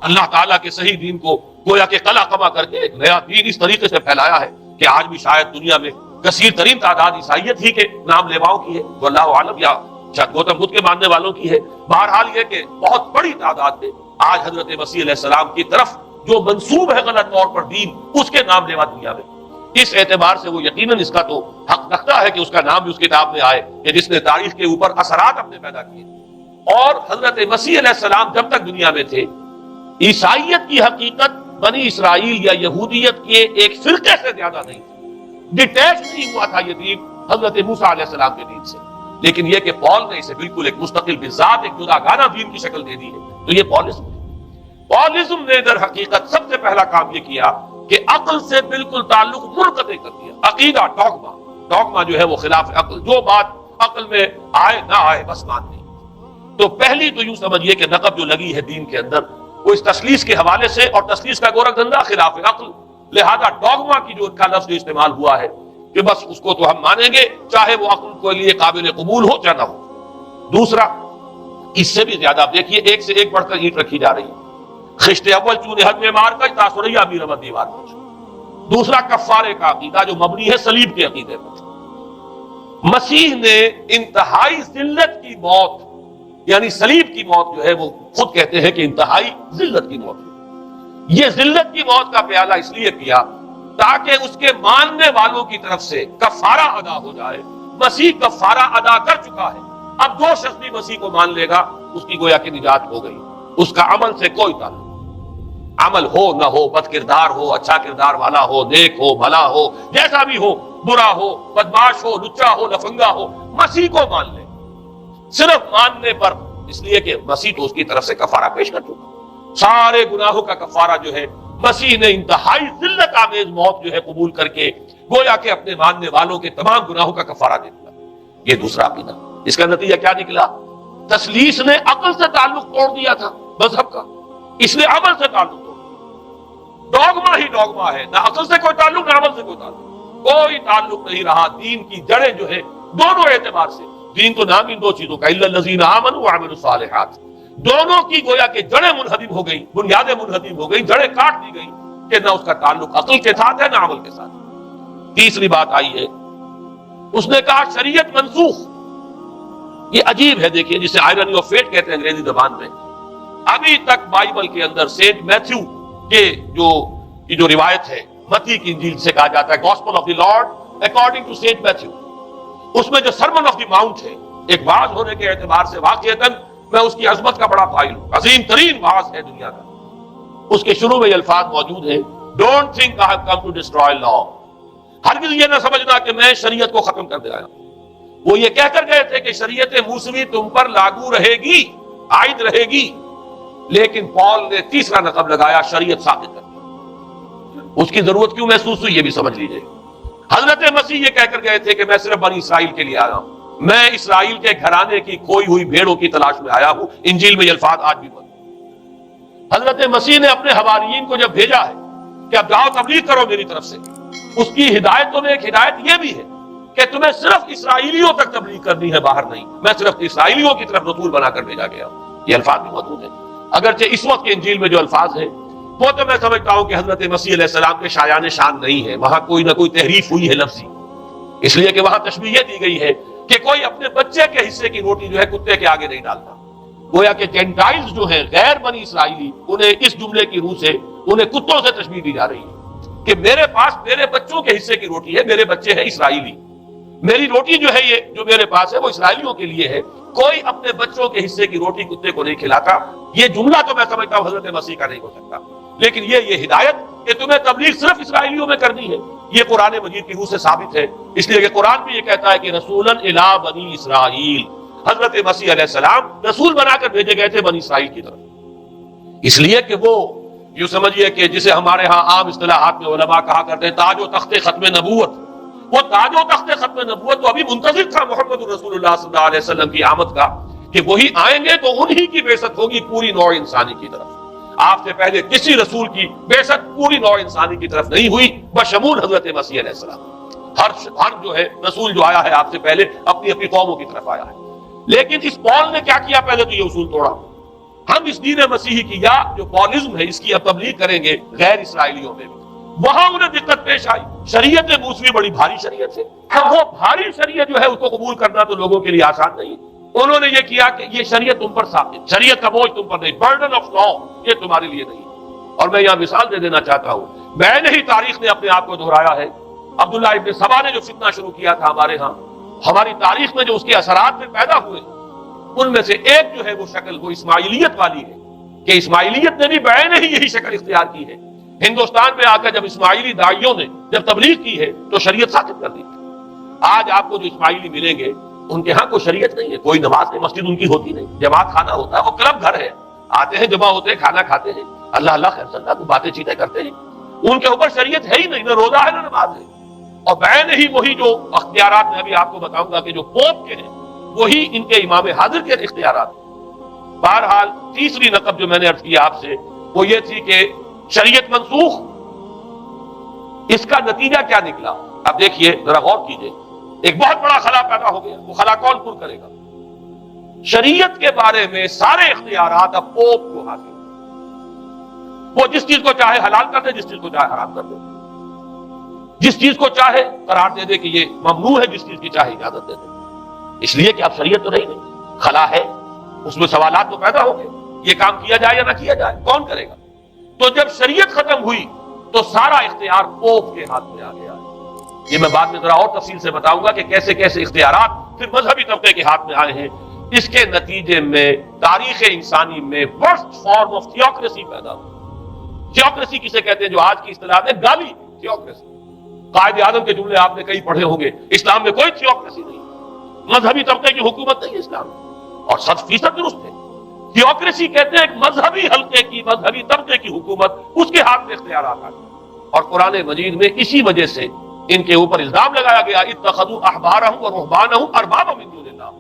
اللہ تعالیٰ کے صحیح دین کو گویا کہ قلع قما کر کے ایک نیا دین اس طریقے سے پھیلایا ہے کہ آج بھی شاید دنیا میں کثیر ترین تعداد عیسائیت ہی کے نام لیواؤں کی ہے، واللہ عالم، یا شاید گوتم بدھ کے ماننے والوں کی ہے۔ بہرحال یہ کہ بہت بڑی تعداد میں آج حضرت مسیح علیہ السلام کی طرف جو منسوب ہے غلط طور پر دین، اس کے نام لیوا دنیا میں۔ اس اعتبار سے وہ یقیناً اس کا تو حق رکھتا ہے کہ اس کا نام بھی اس کتاب میں آئے کہ جس نے تاریخ کے اوپر اثرات اپنے پیدا کیے۔ اور حضرت مسیح علیہ السلام جب تک دنیا میں تھے، عیسائیت کی حقیقت بنی اسرائیل یا یہودیت کے ایک فرقے سے زیادہ نہیں تھی، ڈیٹیچ نہیں ہوا تھا یہ دین حضرت موسیٰ علیہ السلام کے دین سے، لیکن یہ کہ پال نے اسے بالکل ایک مستقل بذات ایک جداگانہ دین کی شکل دے دی ہے، تو یہ پالزم ہے۔ پالزم نے در حقیقت سب سے پہلا کام یہ کیا کہ عقل سے بالکل تعلق منقطع کر دیا۔ عقیدہ ڈوگما جو ہے وہ خلاف عقل، جو بات عقل میں آئے نہ آئے بس ماننی۔ تو پہلی تو یوں سمجھیے کہ نقب جو لگی ہے دین کے اندر وہ اس تسلیس کے حوالے سے، اور تسلیس کا گورکھ دھندا خلاف عقل، لہذا ڈوگما کی جو ان کا لفظ جو استعمال ہوا ہے کہ بس اس کو تو ہم مانیں گے چاہے وہ عقل کے لیے قابل قبول ہو چاہے نہ ہو۔ دوسرا، اس سے بھی زیادہ آپ دیکھیے ایک سے ایک بڑھ کر اینٹ رکھی جا رہی ہے، خشت اول چونے حد میں مار کر تاثریہ امیر احمد دیوار پر۔ دوسرا، کفارے کا عقیدہ جو مبنی ہے صلیب کے عقیدے پر۔ مسیح نے انتہائی ذلت کی موت، یعنی صلیب کی موت جو ہے وہ خود کہتے ہیں کہ انتہائی ذلت کی موت ہے۔ یہ ذلت کی موت کا پیالہ اس لیے پیا تاکہ اس کے ماننے والوں کی طرف سے کفارہ ادا ہو جائے۔ مسیح کفارہ ادا کر چکا ہے، اب جو شخص بھی مسیح کو مان لے گا اس کی گویا کہ نجات ہو گئی، اس کا عمل سے کوئی تعلق، عمل ہو نہ ہو، بد کردار ہو، اچھا کردار والا ہو، نیک ہو، بھلا ہو، جیسا بھی ہو، برا ہو، بدماش ہو، لچا ہو، لفنگا ہو، مسیح کو مان لے صرف ماننے پر، اس لیے کہ مسیح تو اس کی طرف سے کفارہ پیش کر چکا۔ سارے گناہوں کا کفارہ جو ہے مسیح نے انتہائی ذلت آمیز موت جو ہے قبول کر کے گویا کہ اپنے ماننے والوں کے تمام گناہوں کا کفارہ دے دیا۔ یہ دوسرا عقیدہ، اس کا نتیجہ کیا نکلا؟ تسلیس نے عقل سے تعلق توڑ دیا تھا مذہب کا، اس لیے عمل سے تعلق توڑ دیا۔ ڈوگما ہی ڈوگما ہے، نہ عقل سے کوئی تعلق نہ عمل سے کوئی تعلق، کوئی تعلق نہیں رہا۔ دین کی جڑیں جو ہے دونوں اعتبار سے، دین تو نام ان دو چیزوں کا، الا الذین آمنوا وعملوا الصالحات، دونوں کی گویا کہ جڑیں منہدم ہو گئی، بنیادیں منہدم ہو گئی، جڑیں کاٹ دی گئی کہ نہ اس کا تعلق عقل کے ساتھ ہے نہ عمل کے ساتھ۔ تیسری بات آئی ہے، اس نے کہا شریعت منسوخ۔ یہ عجیب ہے، دیکھیے جسے آئرنی آف فیٹ کہتے ہیں انگریزی زبان میں۔ ابھی تک بائبل کے اندر سینٹ میتھیو کے جو روایت ہے، متی کی انجیل سے کہا جاتا ہے gospel of the Lord according to Saint Matthew, اس میں جو سرمن آف دی ماؤنٹ ہے، ایک واعظ ہونے کے اعتبار سے واقعتاً میں اس کی عظمت کا بڑا قائل ہوں، عظیم ترین واعظ ہے دنیا کا۔ اس کے شروع میں یہ الفاظ موجود ہیں، don't think I have come to destroy law, ہرگز یہ نہ سمجھنا کہ میں شریعت کو ختم کر دے آیا۔ وہ یہ کہہ کر گئے تھے کہ شریعت موسوی تم پر لاگو رہے گی، عائد رہے گی، لیکن پال نے تیسرا نقب لگایا، شریعت ثابت کر دی۔ اس کی ضرورت کیوں محسوس ہوئی یہ بھی سمجھ لیجئے۔ حضرت مسیح یہ کہہ کر گئے تھے کہ میں صرف بنی اسرائیل کے لیے آیا ہوں، میں اسرائیل کے گھرانے کی کھوئی ہوئی بھیڑوں کی تلاش میں آیا ہوں۔ انجیل میں یہ الفاظ آج بھی موجود۔ حضرت مسیح نے اپنے حواریین کو جب بھیجا ہے کہ اب جاؤ تبلیغ کرو میری طرف سے، اس کی ہدایتوں میں ایک ہدایت یہ بھی ہے کہ تمہیں صرف اسرائیلیوں تک تبلیغ کرنی ہے، باہر نہیں، میں صرف اسرائیلیوں کی طرف رسول بنا کر بھیجا گیا ہوں۔ یہ الفاظ بھی موجود ہیں، اگرچہ اس وقت کے انجیل میں جو الفاظ ہیں وہ تو میں سمجھتا ہوں کہ حضرت مسیح علیہ السلام کے شایان شان نہیں ہے، وہاں کوئی نہ کوئی تحریف ہوئی ہے لفظی، اس لیے کہ وہاں تشبیہ دی گئی ہے کہ کوئی اپنے بچے کے حصے کی روٹی جو ہے کتے کے آگے نہیں ڈالتا۔ گویا کہ جینٹائلز جو ہیں، غیر بنی اسرائیلی، انہیں اس جملے کی روح سے انہیں کتوں سے تشبیہ دی جا رہی ہے کہ میرے پاس میرے بچوں کے حصے کی روٹی ہے، میرے بچے ہیں اسرائیلی، میری روٹی جو ہے یہ جو میرے پاس ہے وہ اسرائیلیوں کے لیے ہے، کوئی اپنے بچوں کے حصے کی روٹی کتے کو نہیں کھلاتا۔ یہ جملہ تو میں سمجھتا ہوں حضرت مسیح کا نہیں ہو سکتا، لیکن یہ ہدایت کہ تمہیں تبلیغ صرف اسرائیلیوں میں کرنی ہے، یہ قرآن مجید کی روح سے ثابت ہے، اس لیے کہ قرآن بھی یہ کہتا ہے کہ رسولاً الی بنی اسرائیل، حضرت مسیح علیہ السلام رسول بنا کر بھیجے گئے تھے بنی اسرائیل کی طرف، اس لیے کہ وہ یوں سمجھیے کہ جسے ہمارے ہاں عام اصطلاحات میں علماء کہا کرتے ہیں تاج و تخت ختم نبوت، وہ تاج و تخت ختم نبوت تو ابھی منتظر تھا محمد رسول اللہ صلی اللہ علیہ وسلم کی آمد کا، کہ وہی آئیں گے تو انہی کی بعثت ہوگی پوری نوع انسانی کی طرف۔ آپ سے پہلے کسی رسول کی بعثت پوری نوع انسانی کی طرف نہیں ہوئی بشمول حضرت مسیح علیہ السلام۔ ہر جو ہے رسول جو آیا ہے آپ سے پہلے اپنی اپنی قوموں کی طرف آیا ہے، لیکن اس پال نے کیا کیا؟ پہلے تو یہ اصول توڑا، ہم اس دین مسیحی کی یا جو پالزم ہے اس کی اب تبلیغ کریں گے غیر اسرائیلیوں میں بھی۔ وہاں انہیں دقت پیش آئی، شریعت موسوی بڑی بھاری شریعت ہے، اب وہ بھاری شریعت جو ہے اس کو قبول کرنا تو لوگوں کے لیے آسان نہیں۔ انہوں نے یہ کیا کہ یہ شریعت تم پر ثابت، شریعت کا بوجھ تم پر نہیں، برڈن آف لا یہ تمہارے لیے نہیں۔ اور میں یہاں مثال دے دینا چاہتا ہوں، میں نے ہی تاریخ نے اپنے آپ کو دہرایا ہے، عبداللہ ابن سبا نے جو فتنہ شروع کیا تھا ہمارے ہاں، ہماری تاریخ میں جو اس کے اثرات میں پیدا ہوئے، ان میں سے ایک جو ہے وہ شکل وہ اسماعیلیت والی ہے، کہ اسماعیلیت نے بھی بعین ہی یہی شکل اختیار کی ہے ہندوستان میں آ کر جب اسماعیلی داعیوں نے جب تبلیغ کی ہے تو شریعت ثابت کر دی. آج آپ کو جو اسماعیلی ملیں گے ان کے ہاں کوئی شریعت نہیں ہے, کوئی نماز نہیں, مسجد ان کی ہوتی نہیں, جماعت خانہ ہوتا ہے, وہ کلب گھر ہے, آتے ہیں جمع ہوتے ہیں, کھانا کھاتے ہیں, اللہ اللہ خیر صلی اللہ باتیں چیتیں کرتے ہیں. ان کے اوپر شریعت ہے ہی نہیں, نہ روزہ ہے نہ نماز ہے. اور بین ہی وہی جو اختیارات میں ابھی آپ کو بتاؤں گا کہ جو پوپ کے ہیں وہی ان کے امام حاضر کے اختیارات. بہرحال تیسری نقب جو میں نے عرض کیا آپ سے وہ یہ تھی کہ شریعت منسوخ, اس کا نتیجہ کیا نکلا؟ اب دیکھیے ذرا غور کیجئے, ایک بہت بڑا خلا پیدا ہو گیا. وہ خلا کون پر کرے گا؟ شریعت کے بارے میں سارے اختیارات اب پوپ کو حاصل. وہ جس چیز کو چاہے حلال کر دے, جس چیز کو چاہے حرام کر دے, جس چیز کو چاہے قرار دے دے کہ یہ ممنوع ہے, جس چیز کی چاہے اجازت دے دے. اس لیے کہ اب شریعت تو نہیں, خلا ہے, اس میں سوالات تو پیدا ہوں گے, یہ کام کیا جائے یا نہ کیا جائے, کون کرے گا؟ تو جب شریعت ختم ہوئی تو سارا اختیار پوپ کے ہاتھ میں آ گیا. یہ میں بعد میں ذرا اور تفصیل سے بتاؤں گا کہ کیسے کیسے اختیارات پھر مذہبی طبقے کے ہاتھ میں آئے ہیں. اس کے نتیجے میں تاریخ انسانی میں ورسٹ فارم آف تھیوکریسی پیدا ہوئی. تھیوکریسی کسے کہتے ہیں؟ جو آج کی اصطلاح میں گالی تھیوکریسی. قائد اعظم کے جملے آپ نے کئی پڑھے ہوں گے, اسلام میں کوئی تھیوکریسی نہیں, مذہبی طبقے کی حکومت نہیں ہے اسلام میں, اور 100% درست ہے. تھیوکریسی کہتے ہیں ایک مذہبی حلقے کی, مذہبی طبقے کی حکومت, اس کے ہاتھ میں اختیارات آ گئے. اور قرآن مجید میں اسی وجہ سے ان کے اوپر الزام لگایا گیا, اتخذوا احبارهم ورهبانهم اربابا من دون اللہ.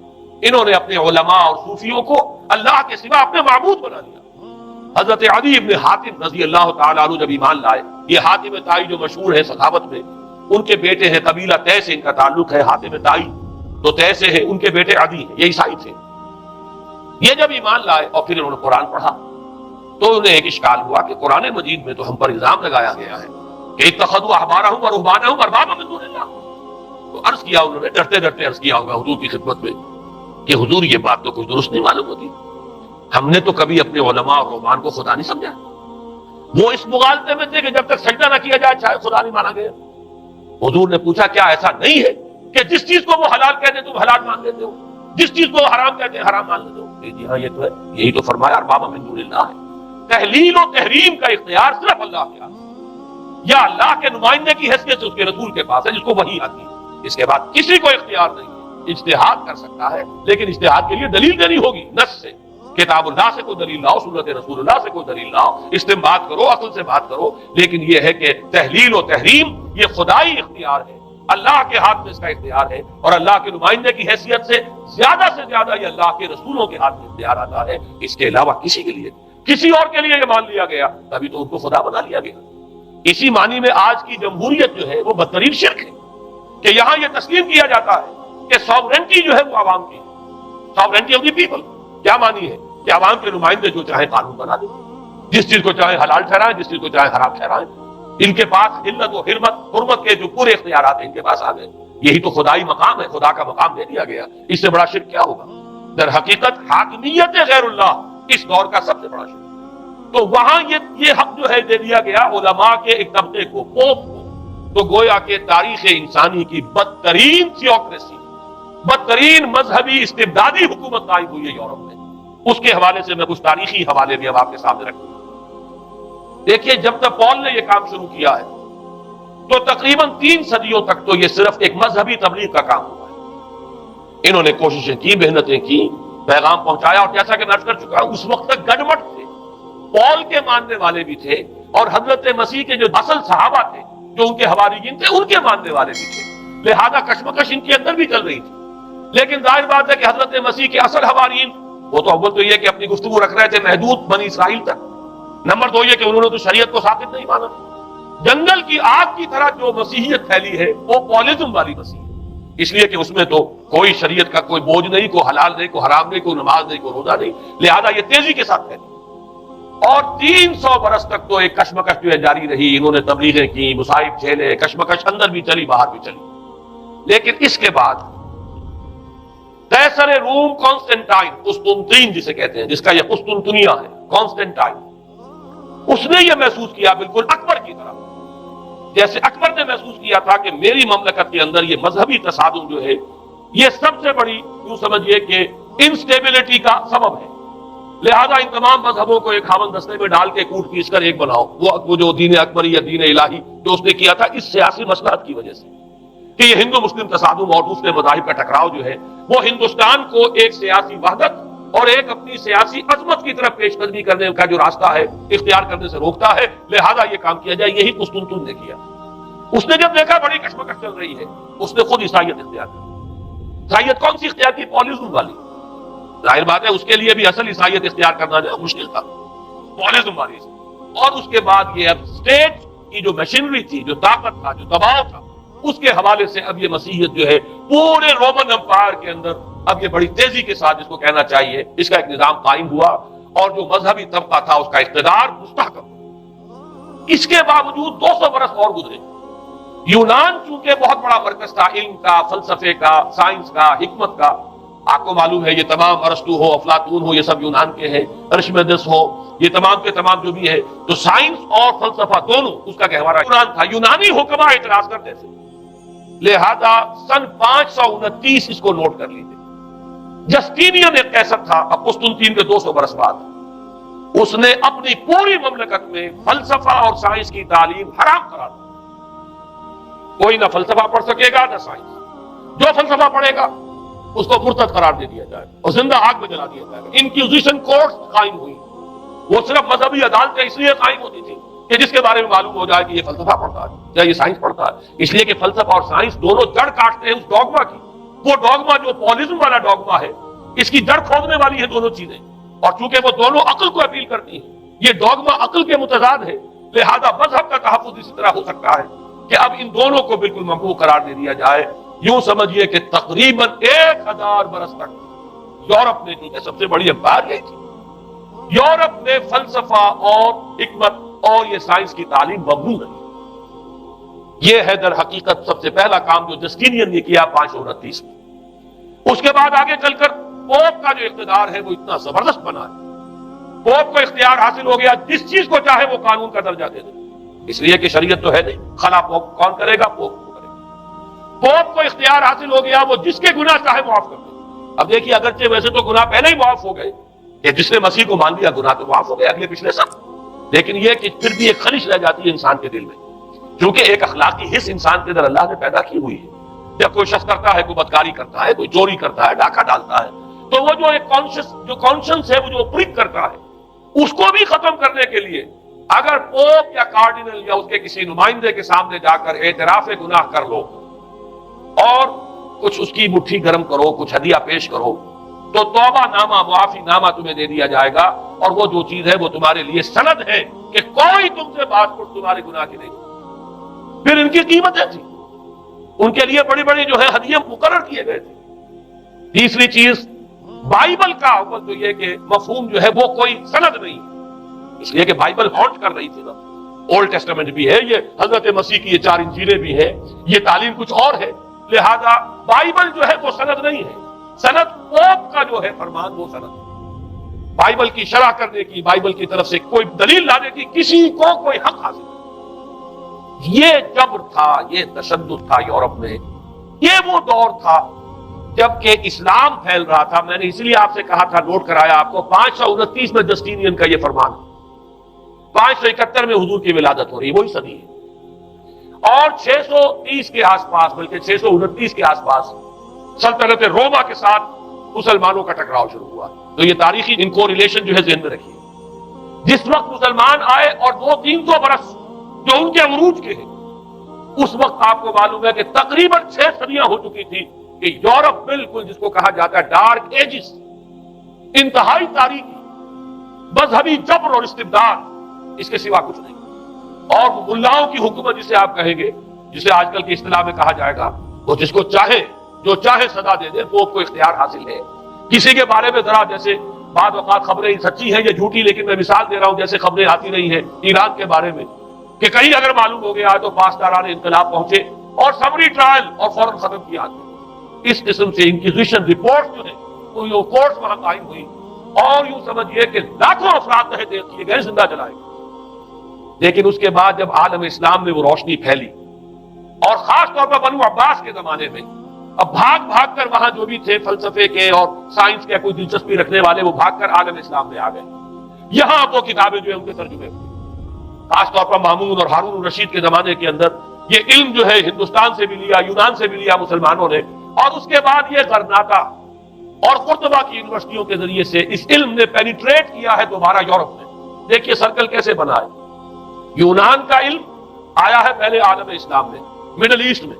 انہوں نے اپنے علماء اور صوفیوں کو اللہ کے سوا اپنے معبود بنا لیا. حضرت عدی ابن حاتم رضی اللہ تعالیٰ عنہ جب ایمان لائے, یہ حاتم طائی جو مشہور ہے سخاوت میں, ان کے بیٹے ہیں, قبیلہ طے سے ان کا تعلق ہے, حاتم طائی تو طے سے ہے, ان کے بیٹے عدی ہیں, یہ عیسائی تھے. یہ جب ایمان لائے اور پھر انہوں نے قرآن پڑھا تو انہیں ایک اشکال ہوا کہ قرآن مجید میں تو ہم پر الزام لگایا گیا ہے کہ اتخذوا احبارهم ورهبانهم اربابا من دون اللہ. تو عرض کیا انہوں نے, ڈرتے ڈرتے عرض کیا ہوگا حضور کی خدمت میں کہ حضور یہ بات تو کچھ درست نہیں معلوم ہوتی, ہم نے تو کبھی اپنے علماء اور رحبان کو خدا نہیں سمجھا. وہ اس مغالطے میں تھے کہ جب تک سجدہ نہ کیا جائے شاید خدا نہیں مانا گیا. حضور نے پوچھا کیا ایسا نہیں ہے کہ جس چیز کو وہ حلال کہتے تم حلال مان لیتے ہو, جس چیز کو حرام کہتے ہیں حرام مان لیتے ہو؟ جی ہاں یہ تو ہے, یہی تو فرمایا اربابا من دون اللہ ہے. تحلیل و تحریم کا اختیار صرف اللہ کے ہاتھ یا اللہ کے نمائندے کی حیثیت سے اس کے رسول کے پاس ہے جس کو وحی آتی ہے. اس کے بعد کسی کو اختیار نہیں. اجتہاد کر سکتا ہے لیکن اجتہاد کے لیے دلیل دینی ہوگی نص سے, کتاب اللہ سے کوئی دلیل لاؤ, سنت رسول اللہ سے کوئی دلیل لاؤ, استنباط کرو, عقل سے بات کرو. لیکن یہ ہے کہ تحلیل و تحریم یہ خدائی اختیار ہے, اللہ کے ہاتھ میں اس کا اختیار ہے, اور اللہ کے نمائندے کی حیثیت سے زیادہ یہ اللہ کے رسولوں کے ہاتھ میں اختیار آتا ہے. اس کے علاوہ کسی کے لیے, کسی اور کے لیے یہ مان لیا گیا تبھی تو ان کو خدا بنا لیا گیا. اسی معنی میں آج کی جمہوریت جو ہے وہ بدترین شرک ہے کہ یہاں یہ تسلیم کیا جاتا ہے کہ سوورنٹی جو ہے وہ عوام کی, سوورنٹی آف دی پیپل. کیا معنی ہے کہ عوام کے نمائندے جو چاہے قانون بنا دیں, جس چیز کو چاہے حلال ٹھہرائیں, جس چیز کو چاہے حرام ٹھہرائیں. ان کے پاس علت و حرمت کے جو پورے اختیارات ہیں ان کے پاس آ گئے. یہی تو خدائی مقام ہے, خدا کا مقام دے دیا گیا. اس سے بڑا شرک کیا ہوگا؟ در حقیقت حاکمیت غیر اللہ اس دور کا سب سے بڑا شرک. تو وہاں یہ حق جو ہے دے دیا گیا علماء کے ایک طبقے کو, پوپ کو. تو گویا کہ تاریخ انسانی کی بدترین تھیوکریسی, بدترین مذہبی استبدادی حکومت قائم ہوئی ہے یورپ میں. اس کے حوالے سے میں کچھ تاریخی حوالے بھی اب آپ کے سامنے رکھوں. دیکھیے جب تک پال نے یہ کام شروع کیا ہے تو تقریباً 3 صدیوں تک تو یہ صرف ایک مذہبی تبلیغ کا کام ہوا ہے. انہوں نے کوششیں کی, محنتیں کی, پیغام پہنچایا, اور جیسا کہ میں عرض کر چکا ہوں اس وقت تک گڈمٹ تھے. پال کے ماننے والے بھی تھے اور حضرت مسیح کے جو اصل صحابہ تھے جو ان کے حواریین تھے ان کے ماننے والے بھی تھے. لہذا کشمکش ان کے اندر بھی چل رہی تھی. لیکن ظاہر بات ہے کہ حضرت مسیح کے اصل حواریین وہ تو اول تو یہ کہ اپنی گفتگو رکھ رہے تھے محدود بنی اسرائیل تک. نمبر 2 یہ کہ انہوں نے تو شریعت کو ثابت نہیں مانا. جنگل کی آگ کی طرح جو مسیحیت پھیلی ہے وہ پالزم والی مسیح ہے, اس لیے کہ اس میں تو کوئی شریعت کا کوئی بوجھ نہیں, کوئی حلال نہیں, کوئی حرام نہیں, کوئی نماز نہیں, کوئی روزہ نہیں. لہذا یہ تیزی کے ساتھ پھیلی اور 300 برس تک تو ایک کشمکش جو ہے جاری رہی. انہوں نے تبلیغیں کی, مصائب جھیلے, کشمکش اندر بھی چلی باہر بھی چلی. لیکن اس کے بعد قیصر روم قسطنطین, قسطنطین جسے کہتے ہیں, جس کا یہ قسطنطنیہ ہے, قسطنطین, اس نے یہ محسوس کیا بالکل اکبر کی طرح, جیسے اکبر نے محسوس کیا تھا کہ میری مملکت کے اندر یہ مذہبی تصادم جو ہے یہ سب سے بڑی یوں سمجھیے کہ انسٹیبلٹی کا سبب ہے. لہذا ان تمام مذہبوں کو ایک ہاون دستے میں ڈال کے کوٹ پیس کر ایک بناؤ. وہ جو دین اکبری یا دین الہی جو اس نے کیا تھا اس سیاسی مصلحت کی وجہ سے کہ یہ ہندو مسلم تصادم اور دوسرے مذاہب کا ٹکراؤ جو ہے وہ ہندوستان کو ایک سیاسی وحدت اور ایک اپنی سیاسی عظمت کی طرف پیش قدمی کرنے کا جو راستہ ہے اختیار کرنے سے روکتا ہے. لہذا یہ کام کیا جائے. یہی قسطنطین نے کیا. اس نے جب دیکھا بڑی کشمکش چل رہی ہے اس نے خود عیسائیت اختیار کی. عیسائیت کون سی اختیار کی؟ پالیزم والی. ظاہر بات ہے اس کے لیے بھی اصل عیسائیت اختیار کرنا جو مشکل تھا, پالیزم والی. اور اس کے بعد یہ اب اسٹیٹ کی جو مشینری تھی, جو طاقت تھا, جو دباؤ تھا, اس کے حوالے سے اب یہ مسیحیت جو ہے پورے رومن امپائر کے اندر اب یہ بڑی تیزی کے ساتھ, جس کو کہنا چاہیے, اس کا ایک نظام قائم ہوا اور جو مذہبی طبقہ تھا اس کا اقتدار مستحکم. اس کے باوجود 200 برس اور گزرے. یونان چونکہ بہت بڑا مرکز تھا علم کا, فلسفے کا, سائنس کا, حکمت کا. آپ کو معلوم ہے یہ تمام ارسطو ہو, افلاطون ہو, یہ سب یونان کے ہیں. ارشمیدس ہو, یہ تمام کے تمام جو بھی ہے تو سائنس اور فلسفہ دونوں اس کا گہوارہ یونان تھا. یونانی حکما اعتراض کرتے تھے. لہذا سن 529 اس کو نوٹ کر لیجیے. جسٹینین ایک قیصر تھا اب قسطنطین کے 200 برس بعد. اس نے اپنی پوری مملکت میں فلسفہ اور سائنس کی تعلیم حرام قرار دی. کوئی نہ فلسفہ پڑھ سکے گا نہ سائنس. جو فلسفہ پڑھے گا اس کو مرتد قرار دے دیا جائے اور زندہ آگ میں جلا دیا جائے گا. انکوزیشن کورٹس قائم ہوئی. وہ صرف مذہبی عدالتیں اس لیے قائم ہوتی تھی کہ جس کے بارے میں معلوم ہو جائے کہ یہ فلسفہ پڑھتا ہے یا یہ سائنس پڑھتا ہے. اس لیے کہ فلسفہ اور سائنس دونوں جڑ کاٹتے ہیں اس ڈوگما کی. وہ ڈوگما جو پالیزم والا ڈوگما ہے اس کی جڑ کھودنے والی ہے دونوں چیزیں. اور چونکہ وہ دونوں عقل کو اپیل کرتی ہیں, یہ ڈوگما عقل کے متضاد ہے. لہذا مذہب کا تحفظ اسی طرح ہو سکتا ہے کہ اب ان دونوں کو بالکل ممنوع قرار دے دیا جائے. یوں سمجھیے کہ تقریباً 1000 برس تک یورپ نے, کیونکہ سب سے بڑی امپائر یہی تھی, یورپ میں فلسفہ اور حکمت اور یہ سائنس کی تعلیم ممنوع رہی. یہ ہے در حقیقت سب سے پہلا کام جو جسٹینین نے کیا 529 میں. اس کے بعد آگے چل کر پوپ کا جو اقتدار ہے وہ اتنا زبردست بنا ہے. پوپ کو اختیار حاصل ہو گیا جس چیز کو چاہے وہ قانون کا درجہ دے دے. اس لیے کہ شریعت تو ہے نہیں, خلا پوپ کون کرے گا؟ پوپ کو کرے گا. پوپ کو اختیار حاصل ہو گیا وہ جس کے گناہ چاہے معاف کر دے. اب دیکھیے اگرچہ ویسے تو گناہ پہلے ہی معاف ہو گئے کہ جس نے مسیح کو مان لیا گناہ تو معاف ہو گئے اگلے پچھلے سب, لیکن یہ کہ پھر بھی ایک خلش رہ جاتی ہے انسان کے دل میں, کیونکہ ایک اخلاقی حص انسان کے اندر اللہ نے پیدا کی ہوئی ہے. جب کوئی شخص کرتا ہے, کوئی بدکاری کرتا ہے, کوئی چوری کرتا ہے, ڈاکہ ڈالتا ہے, تو وہ جو ایک کانشنس ہے وہ جو پرک کرتا ہے, اس کو بھی ختم کرنے کے لیے اگر پوپ یا کارڈینل یا اس کے کسی نمائندے کے سامنے جا کر اعتراف گناہ کر لو اور کچھ اس کی مٹھی گرم کرو, کچھ ہدیہ پیش کرو, تو توبہ نامہ, معافی نامہ تمہیں دے دیا جائے گا. اور وہ جو چیز ہے وہ تمہارے لیے سند ہے کہ کوئی تم سے بات پڑھ تمہارے گناہ کی نہیں. پھر ان کی قیمتیں تھی, ان کے لیے بڑی بڑی جو ہے ہدیے مقرر کیے گئے تھے. تیسری چیز بائبل کا اول تو یہ کہ مفہوم جو ہے وہ کوئی سند نہیں, اس لیے کہ بائبل ہانٹ کر رہی تھی نا. اولڈ ٹیسٹمنٹ بھی ہے, یہ حضرت مسیح کی یہ 4 انجیلیں بھی ہیں, یہ تعلیم کچھ اور ہے. لہذا بائبل جو ہے وہ سند نہیں ہے. سند پوپ کا جو ہے فرمان وہ سند ہے. بائبل کی شرح کرنے کی, بائبل کی طرف سے کوئی دلیل لانے کی کسی کو کوئی حق حاصل نہیں. یہ جبر تھا, یہ تشدد تھا یورپ میں. یہ وہ دور تھا جبکہ اسلام پھیل رہا تھا. میں نے اس لیے آپ سے کہا تھا, نوٹ کرایا آپ کو, 529 میں جسٹینین کا یہ فرمان, 571 میں حضور کی ولادت ہو رہی, وہی صدی ہے. اور 630 کے آس پاس, بلکہ 629 کے آس پاس سلطنت روما کے ساتھ مسلمانوں کا ٹکراؤ شروع ہوا. تو یہ تاریخی ان کو ریلیشن جو ہے ذہن میں رکھیے. جس وقت مسلمان آئے اور 200-300 برس جو ان کے عروج کے ہیں, اس وقت آپ کو معلوم ہے کہ تقریباً 6 صدیاں ہو چکی تھی کہ یورپ بالکل جس کو کہا جاتا ہے ڈارک ایجز, انتہائی تاریخی مذہبی جبر اور استبداد, اس کے سوا کچھ نہیں. اور ملاؤں کی حکومت جسے آپ کہیں گے, جسے آج کل کی اصطلاح میں کہا جائے گا, وہ جس کو چاہے جو چاہے سزا دے دے, وہ کو اختیار حاصل ہے. کسی کے بارے میں ذرا جیسے بعض اوقات خبریں سچی ہیں یا جھوٹی, لیکن میں مثال دے رہا ہوں جیسے خبریں آتی رہی ہیں ایران کے بارے میں کہ کہیں اگر معلوم ہو گیا تو پاسداران انقلاب پہنچے اور سمری ٹرائل اور فوراً ختم کیا. اس قسم سے انکوزیشن رپورٹ جو ہے وہ کورٹس وہاں قائم ہوئی, اور یوں سمجھیے کہ لاکھوں افراد تحت کیے گئے, زندہ جلائے گئے. لیکن اس کے بعد جب عالم اسلام میں وہ روشنی پھیلی, اور خاص طور پر بنو عباس کے زمانے میں اب بھاگ بھاگ کر وہاں جو بھی تھے فلسفے کے اور سائنس کے کوئی دلچسپی رکھنے والے، وہ بھاگ کر عالم اسلام میں آ گئے. یہاں وہ کتابیں جو ہے ان کے ترجمے ہوئے. خاص طور پر مامون اور ہارون الرشید کے زمانے کے اندر یہ علم جو ہے ہندوستان سے بھی لیا، یونان سے بھی لیا مسلمانوں نے، اور اس کے بعد یہ غرناطہ اور قرطبہ کی یونیورسٹیوں کے ذریعے سے اس علم نے پینیٹریٹ کیا ہے دوبارہ یورپ میں. دیکھیے سرکل کیسے بنا ہے. یونان کا علم آیا ہے پہلے عالم اسلام میں، مڈل ایسٹ میں،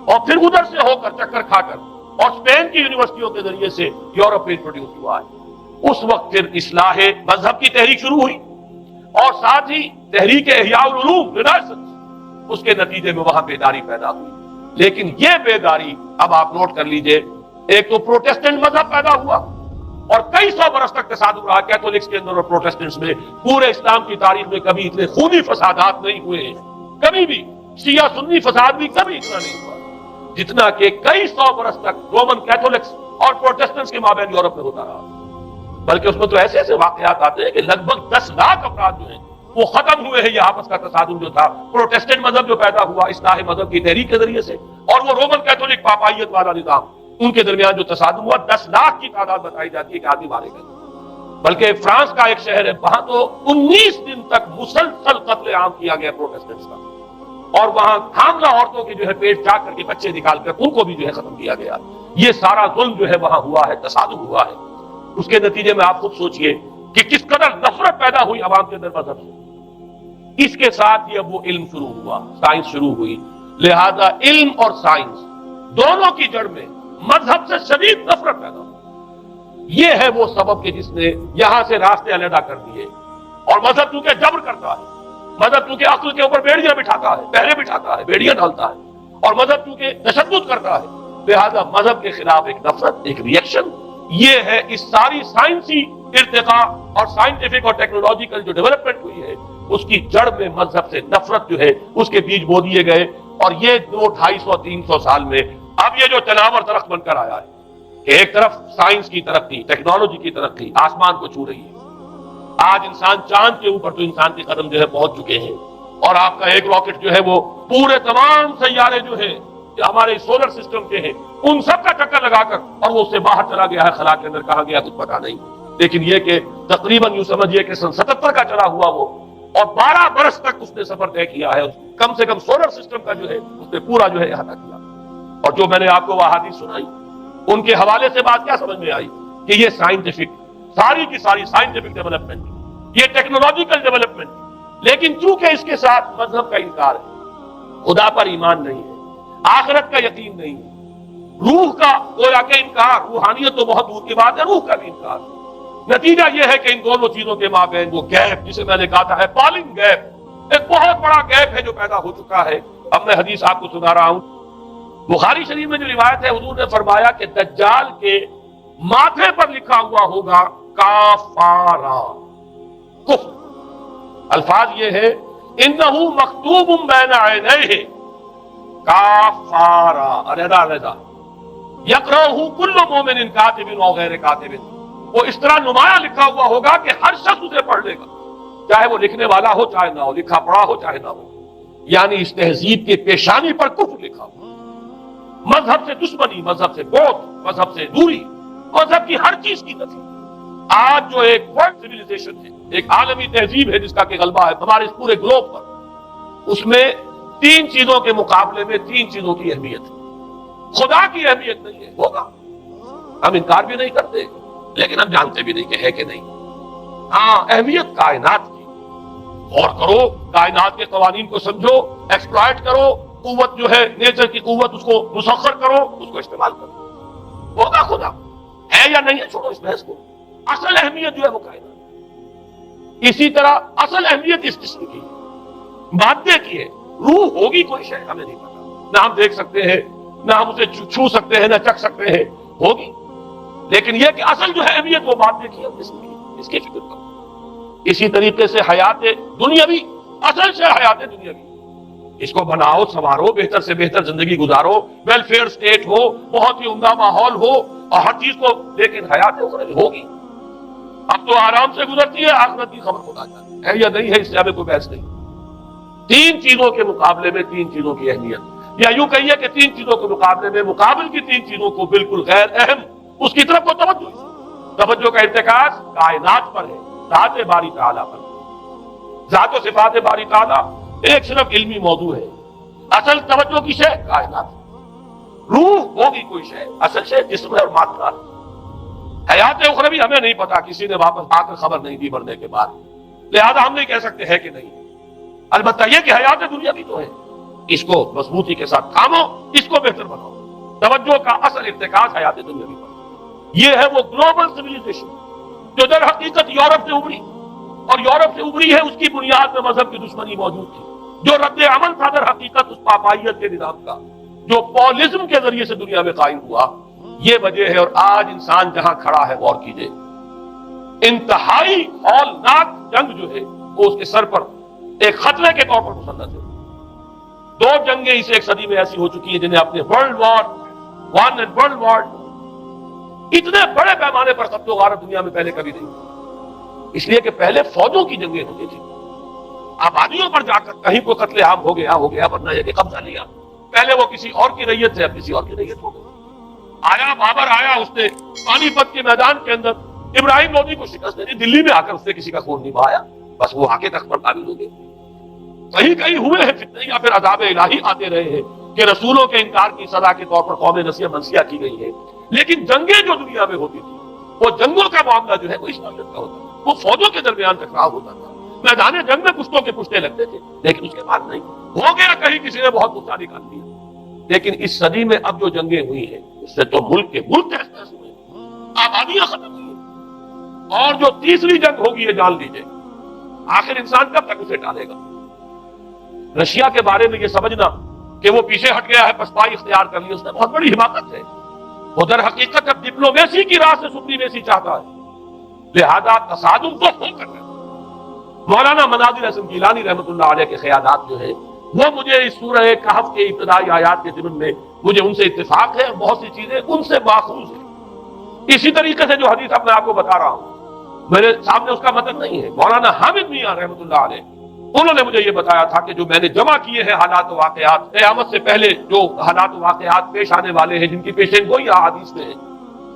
اور پھر ادھر سے ہو کر چکر کھا کر اور اسپین کی یونیورسٹیوں کے ذریعے سے یورپ میں انٹروڈیوس ہوا ہے. اس وقت پھر اصلاح مذہب کی تحریک شروع ہوئی، اور ساتھ ہی تحریک احیاء العلوم رینیسانس، اس کے نتیجے میں وہاں بیداری پیدا ہوئی. لیکن یہ بیداری اب آپ نوٹ کر لیجئے، ایک تو پروٹیسٹنٹ مذہب پیدا ہوا اور کئی سو برس تک تصادم رہا کیتھولکس کے اندر اور پروٹیسٹنٹس میں. پورے اسلام کی تاریخ میں کبھی اتنے خونی فسادات نہیں ہوئے ہیں، کبھی بھی شیعہ سنی فساد بھی کبھی اتنا نہیں ہوا جتنا کہ کئی سو برس تک رومن کیتھولکس اور پروٹیسٹنٹس کے مابین یورپ میں ہوتا رہا. بلکہ اس میں تو ایسے ایسے واقعات آتے ہیں کہ لگ بھگ 10 لاکھ افراد جو ہیں وہ ختم ہوئے ہیں. یہ آپس کا تصادم جو تھا، پروٹیسٹنٹ مذہب جو پیدا ہوا اصلاح مذہب کی تحریک کے ذریعے سے، اور وہ رومن کیتھولک پاپائیت والا نظام، ان کے درمیان جو تصادم ہوا 10 لاکھ کی تعداد بتائی جاتی ہے کہ آدمی مارے گئے. بلکہ فرانس کا ایک شہر ہے، وہاں تو 19 دن تک مسلسل قتل عام کیا گیا پروٹیسٹنٹس کا، اور وہاں حاملہ عورتوں کے جو ہے پیٹ چاک کر کے بچے نکال کر ان کو بھی جو ہے ختم کیا گیا. یہ سارا ظلم جو ہے وہاں ہوا ہے، تصادم ہوا ہے. اس کے نتیجے میں آپ خود سوچئے کہ کس قدر نفرت پیدا ہوئی عوام کے اندر مذہب سے. اس کے ساتھ ہی اب وہ علم شروع ہوا، سائنس شروع ہوئی. لہذا علم اور سائنس دونوں کی جڑ میں مذہب سے شدید نفرت پیدا ہوئی. یہ ہے وہ سبب کہ جس نے یہاں سے راستے علیحدہ کر دیے. اور مذہب چونکہ جبر کرتا ہے، مذہب چونکہ عقل کے اوپر بیڑیاں بٹھاتا ہے، پہرے بٹھاتا ہے، بیڑیاں ڈالتا ہے، اور مذہب چونکہ تشدد کرتا ہے، لہذا مذہب کے خلاف ایک نفرت، ایک ریئیکشن. یہ ہے اس ساری سائنسی ارتقاء اور سائنٹیفک اور ٹیکنالوجیکل جو ڈیولپمنٹ ہوئی ہے، اس کی جڑ میں مذہب سے نفرت جو ہے اس کے بیج بو دیے گئے. اور یہ 200-250-300 سال میں اب یہ جو تناور درخت بن کر آیا ہے کہ ایک طرف سائنس کی ترقی، ٹیکنالوجی کی ترقی آسمان کو چھو رہی ہے. آج انسان چاند کے اوپر تو انسان کے قدم جو ہے پہنچ چکے ہیں، اور آپ کا ایک راکٹ جو ہے وہ پورے تمام سیارے جو ہیں ہمارے سولر سسٹم کے ہیں ان سب کا چکر لگا کر، اور وہ اس سے باہر چلا گیا ہے، خلا کے اندر کہاں گیا کچھ پتا نہیں. لیکن یہ کہ تقریباً یوں سمجھیے کہ سن 77 کا چلا ہوا وہ، اور 12 برس تک اس نے سفر طے کیا ہے. کم سے کم سولر سسٹم کا جو ہے اس نے پورا جو ہے احاطہ کیا. اور جو میں نے آپ کو وہ احادیث سنائی ان کے حوالے سے بات کیا سمجھ میں آئی کہ یہ سائنٹیفک، ساری کی ساری سائنٹیفک ڈیولپمنٹ، یہ ٹیکنالوجیکل ڈیولپمنٹ، لیکن چونکہ اس کے ساتھ مذہب کا انکار ہے، خدا پر ایمان نہیں ہے، آخرت کا یقین نہیں ہے، روح کا گویا کہ انکار، روحانیت تو بہت دور کی بات ہے، روح کا بھی انکار. نتیجہ یہ ہے کہ ان دونوں چیزوں کے مابین وہ گیپ، جسے میں نے کہا تھا ایپالنگ گیپ، ایک بہت بڑا گیپ ہے جو پیدا ہو چکا ہے. اب میں حدیث آپ کو سنا رہا ہوں. بخاری شریف میں جو روایت ہے، حضور نے فرمایا کہ دجال کے ماتھے پر لکھا ہوا ہوگا کافارا، کفر. الفاظ یہ ہے انہو مکتوب بین عینیہ کافارا، علیحدہ علیحدہ، یقرأہ کل مومن کاتب و غیر کاتب. وہ اس طرح نمایاں لکھا ہوا ہوگا کہ ہر شخص اسے پڑھ لے گا، چاہے وہ لکھنے والا ہو چاہے نہ ہو، لکھا پڑھا ہو چاہے نہ ہو. یعنی اس تہذیب کی پیشانی پر کفر لکھا ہوا. مذہب سے دشمنی، مذہب سے بغض، مذہب سے دوری، مذہب کی ہر چیز کی نفی. آج جو ایک ورلڈ سیویلائزیشن ہے، ایک عالمی تہذیب ہے جس کا کہ غلبہ ہے ہمارے اس پورے گلوب پر، اس میں 3 چیزوں کے مقابلے میں 3 چیزوں کی اہمیت ہے. خدا کی اہمیت نہیں ہے، ہوگا، ہم انکار بھی نہیں کرتے، لیکن ہم جانتے بھی نہیں کہ ہے کہ نہیں. ہاں، اہمیت کائنات کی، غور کرو، کائنات کے قوانین کو سمجھو، ایکسپلائٹ کرو، قوت جو ہے نیچر کی قوت اس کو مسخر کرو، اس کو استعمال کرو. ہوگا خدا، ہے یا نہیں ہے چھوڑو اس بحث کو. اصل اہمیت جو ہے وہ کائنات. اسی طرح اصل اہمیت اس جسم کی، مادے کی ہے. روح ہوگی کوئی شے ہمیں نہیں پتا، نہ ہم دیکھ سکتے ہیں، نہ ہم اسے چھو سکتے ہیں، نہ چکھ سکتے ہیں، ہوگی. لیکن یہ کہ اصل جو ہے اہمیت وہ مادے کی ہے، جسم کی، اس کی فکر کرو. اسی طریقے سے حیات دنیاوی، اصل سے حیات دنیاوی، اس کو بناؤ، سنوارو، بہتر سے بہتر زندگی گزارو، ویلفیئر سٹیٹ ہو، بہت ہی عمدہ ماحول ہو، اور ہر چیز کو، لیکن حیات ہوگی. اب تو آرام سے گزرتی ہے، آخرت کی خبر خدا جانے ہے یا نہیں ہے، اس سے ہمیں کوئی بحث نہیں. 3 چیزوں کے مقابلے میں 3 چیزوں کی اہمیت. یا یوں کہیے کہ تین چیزوں کے مقابلے میں مقابل کی تین چیزوں کو بالکل غیر اہم اس کی طرف وہ توجہ کا ارتکاز کائنات پر ہے، ذات باری تعالیٰ پر۔ ذات و صفات باری تعالیٰ ایک صرف علمی موضوع ہے، اصل توجہ کی شے کائنات، روح ہوگی کوئی شے، اصل شے جسم ہے اور مادہ ہے۔ حیات اخروی ہمیں نہیں پتا، کسی نے واپس آ کر خبر نہیں دی مرنے کے بعد، لہذا ہم نہیں کہہ سکتے ہے کہ نہیں۔ البتہ یہ کہ حیات دنیا بھی تو ہے، اس کو مضبوطی کے ساتھ تھامو، اس کو بہتر بناؤ۔ توجہ کا اصل ارتکاز حیات دنیاوی پر۔ یہ ہے وہ گلوبل سویلائزیشن جو در حقیقت یورپ سے ابھری، اور یورپ سے ابھری ہے اس کی بنیاد میں مذہب کی دشمنی موجود تھی۔ جو رد عمل تھا در حقیقت اس پاپائیت کے نظام کا، جو پولزم کے ذریعے سے دنیا میں قائم ہوا، یہ وجہ ہے۔ اور آج انسان جہاں کھڑا ہے غور کیجئے، انتہائی ہولناک جنگ جو ہے وہ اس کے سر پر ایک خطرے کے طور پر مسلط ہے۔ دو جنگیں اس ایک صدی میں ایسی ہو چکی ہیں جنہیں اپنے ورلڈ وار 1 اور ورلڈ وار 2 اتنے بڑے پیمانے پر قتل و غارت دنیا میں پہلے کبھی نہیں ہوئی۔ اس لیے کہ پہلے فوجوں کی جنگیں ہوتی تھی، آبادیوں پر جا کر کہیں کوئی قتل عام ہو گیا ورنہ یہ کہ قبضہ لیا، پہلے وہ کسی اور کی ریت سے اب کسی اور کی ریت ہو گئی۔ آیا بابر آیا، اس نے پانی پت کے میدان کے اندر ابراہیم لودھی کو شکست دی، دلی میں آ کر اس نے کسی کا خون نہیں بہایا، بس وہ آگے تک پر قابل ہو گئے۔ کہیں کہیں ہوئے ہیں فتنے یا پھر عذاب الہی آتے رہے ہیں کہ رسولوں کے انکار کی سزا کے طور پر قوم نسیہ منسیہ کی گئی ہے، لیکن جنگیں جو دنیا میں ہوتی تھی وہ جنگوں کا معاملہ جو ہے وہ اس نوعیت کا ہوتا تھا، وہ فوجوں کے درمیان ٹکراؤ ہوتا تھا، میدان جنگ میں پشتوں کے پشتے لگتے تھے، لیکن اس کے بعد نہیں ہو گیا، کہیں کسی نے بہت نقصان نکال دیا۔ لیکن اس صدی میں اب جو جنگیں ہوئی ہیں اس سے تو ملک تحس نحس ہوئے، آبادیاں ختم ہوئی ہیں، اور جو تیسری جنگ ہوگی یہ جان لیجئے آخر انسان کب تک اسے ٹالے گا۔ رشیا کے بارے میں یہ سمجھنا کہ وہ پیچھے ہٹ گیا ہے، پسپائی اختیار کر لی، اس نے بہت بڑی حماقت ہے۔ وہ در حقیقت اب ڈپلومیسی کی راہ سے سپریمیسی چاہتا ہے، لہذا تصادم تو ہو کر رہا ہے۔ مولانا مناظر حسن گیلانی رحمۃ اللہ علیہ کے خیالات جو ہے وہ مجھے اس سورہ کہف کے ابتدائی آیات کے ضمن میں مجھے ان سے اتفاق ہے، بہت سی چیزیں ان سے ماخوذ ہیں۔ اسی طریقے سے جو حدیث اب میں آپ کو بتا رہا ہوں، میرے سامنے اس کا متن نہیں ہے، مولانا حامد میاں رحمۃ اللہ علیہ انہوں نے مجھے یہ بتایا تھا کہ جو میں نے جمع کیے ہیں حالات و واقعات، قیامت سے پہلے جو حالات و واقعات پیش آنے والے ہیں جن کی پیشین گوئی احادیث میں ہے،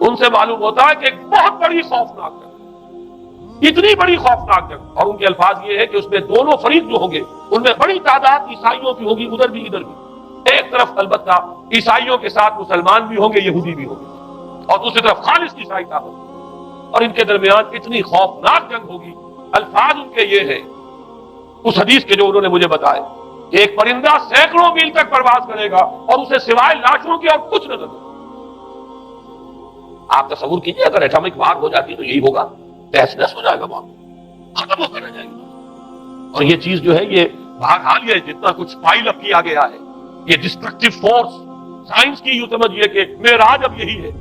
ان سے معلوم ہوتا ہے کہ ایک بہت بڑی خوفناک جنگ، اتنی بڑی خوفناک جنگ، اور ان کے الفاظ یہ ہے کہ اس میں دونوں فریق جو ہوں گے ان میں بڑی تعداد عیسائیوں کی ہوگی، ادھر بھی ادھر بھی، ایک طرف البتہ عیسائیوں کے ساتھ مسلمان بھی ہوں گے، یہودی بھی ہوں گے، اور دوسری طرف خالص عیسائی کا ہوگا، اور ان کے درمیان اتنی خوفناک جنگ ہوگی۔ الفاظ ان کے یہ ہے اس حدیث کے جو انہوں نے مجھے بتائے کہ ایک پرندہ سینکڑوں میل تک پرواز کرے گا اور اسے سوائے لاشوں کے اور کچھ نظر نہیں۔ آپ تصور کیجئے اگر ایٹمک وار ہو جاتی تو یہی ہوگا، تہس نہس ہو جائے گا، وہاں ختم ہو کر رہ جائے گی۔ اور یہ چیز جو ہے یہ بہرحال یہ جتنا کچھ پائل اپ کیا گیا ہے، یہ ڈسٹرکٹیو فورس سائنس کی یوں سمجھیے کہ معراج اب یہی ہے۔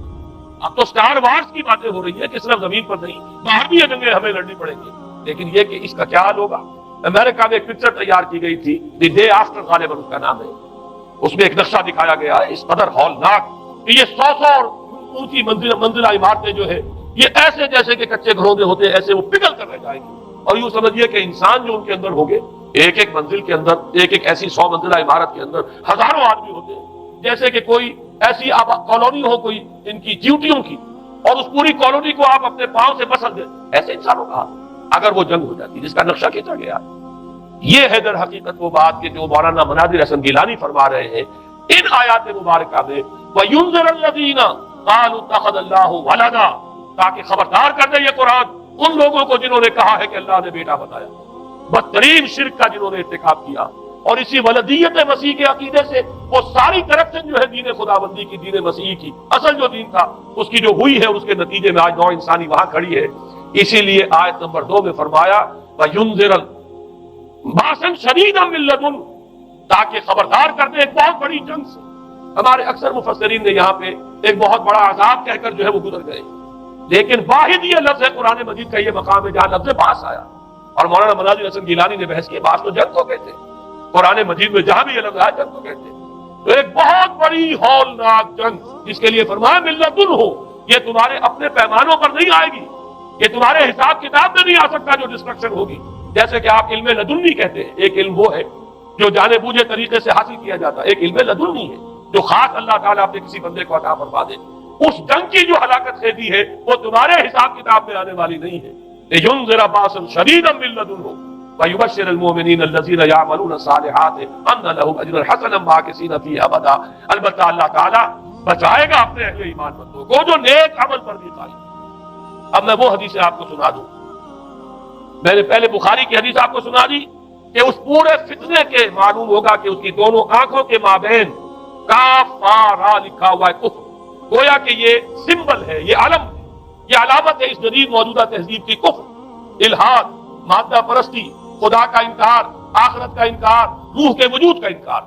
اب تو سٹار وارز کی باتیں ہو رہی ہے کہ صرف زمین پر نہیں، باہر بھی یہ جنگیں ہمیں لڑنی پڑیں گی، لیکن یہ کہ اس کا کیا حل ہوگا۔ امریکہ میں ایک پکچر تیار کی گئی تھی، دی ڈے آفٹر غالباً اس کا نام ہے، اس میں ایک نقشہ دکھایا گیا ہے اس قدر ہولناک کہ یہ 100 اونچی منزلہ عمارتیں جو ہے یہ ایسے جیسے کہ کچے گھروں میں ہوتے ہیں، ایسے وہ پگھل کر رہ جائیں گی، اور یوں سمجھیے کہ انسان جو ان کے اندر ہوں گے، ایک ایک منزل کے اندر، ایک ایک ایسی 100 منزلہ عمارت کے اندر ہزاروں آدمی ہوتے ہیں، جیسے کہ کوئی ایسی کالونی ہو کوئی ان کی ڈیوٹیوں کی، اور اس پوری کالونی کو آپ اپنے پاؤں سے مسل دیں، ایسے انسانوں کا اگر وہ جنگ ہو جاتی جس کا نقشہ کھینچا گیا۔ یہ ہے در حقیقت وہ بات کہ جو مولانا مناظر حسن گیلانی فرما رہے ہیں ان آیات مبارکہ میں، وَيُنذِرَ الَّذِينَ قَالُوا اتَّخَذَ اللَّهُ وَلَدًا، تاکہ خبردار کر دے یہ قرآن ان لوگوں کو جنہوں نے کہا ہے کہ اللہ نے بیٹا بنایا، بدترین شرک کا جنہوں نے ارتکاب کیا، اور اسی ولدیت مسیح کے عقیدے سے وہ ساری کرپشن جو ہے دین خداوندی کی، دین مسیح کی اصل جو دین تھا اس کی جو ہوئی ہے، اس کے نتیجے میں آج نوع انسانی وہاں کھڑی ہے۔ اسی لیے آیت نمبر 2 میں فرمایا وَيُنذِرَ بَأْسًا شَدِيدًا مِّن لَّدُنْهُ، تاکہ خبردار کر دے ایک بہت بڑی جنگ سے۔ ہمارے اکثر مفسرین نے یہاں پہ ایک بہت بڑا عذاب کہہ کر جو ہے وہ گزر گئے، لیکن واحد یہ لفظ ہے قرآن مجید کا یہ مقام ہے جہاں لفظ باس آیا، اور مولانا مناظر حسن گیلانی نے بحث کی باس تو جنگ کو کہتے ہیں، قرآن مجید میں جہاں بھی یہ لفظ آیا جنگ کو کہتے ہیں۔ تو ایک بہت بڑی ہولناک جنگ جس کے لیے فرمایا مِن لَّدُنْهُ، یہ تمہارے اپنے پیمانوں پر نہیں آئے گی، یہ تمہارے حساب کتاب میں نہیں آ سکتا جو ڈسٹرکشن ہوگی، جیسے کہ آپ علم لدنی کہتے ہیں، ایک علم وہ ہے جو جانے بوجھے طریقے سے حاصل کیا جاتا ہے، ایک علم لدنی ہے جو خاص اللہ تعالیٰ اپنے کسی بندے کو عطا فرما دے۔ اس جنگ کی جو ہلاکت خیزی ہے وہ تمہارے حساب کتاب میں آنے والی نہیں ہے۔ لِيُنذِرَ بَأْسًا شَدِيدًا مِّن لَّدُنْهُ وَيُبَشِّرَ الْمُؤْمِنِينَ الَّذِينَ يَعْمَلُونَ الصَّالِحَاتِ أَنَّ لَهُمْ أَجْرًا حَسَنًا مَّاكِثِينَ فِيهِ أَبَدًا۔ البتہ اللہ تعالیٰ بچائے گا اپنے اہل ایمان بندوں کو جو نیک عمل پر بھی قائم۔ اب میں وہ حدیثیں آپ کو سنا دوں، میں نے پہلے بخاری کی حدیث آپ کو سنا دی کہ اس پورے فتنے کے معلوم ہوگا کہ اس کی دونوں آنکھوں کے مابین کافارا لکھا ہوا ہے، کفر، گویا کہ یہ سمبل ہے، یہ علم ہے، یہ علامت ہے اس جدید موجودہ تہذیب کی، کفر، الحاد، مادہ پرستی، خدا کا انکار، آخرت کا انکار، روح کے وجود کا انکار۔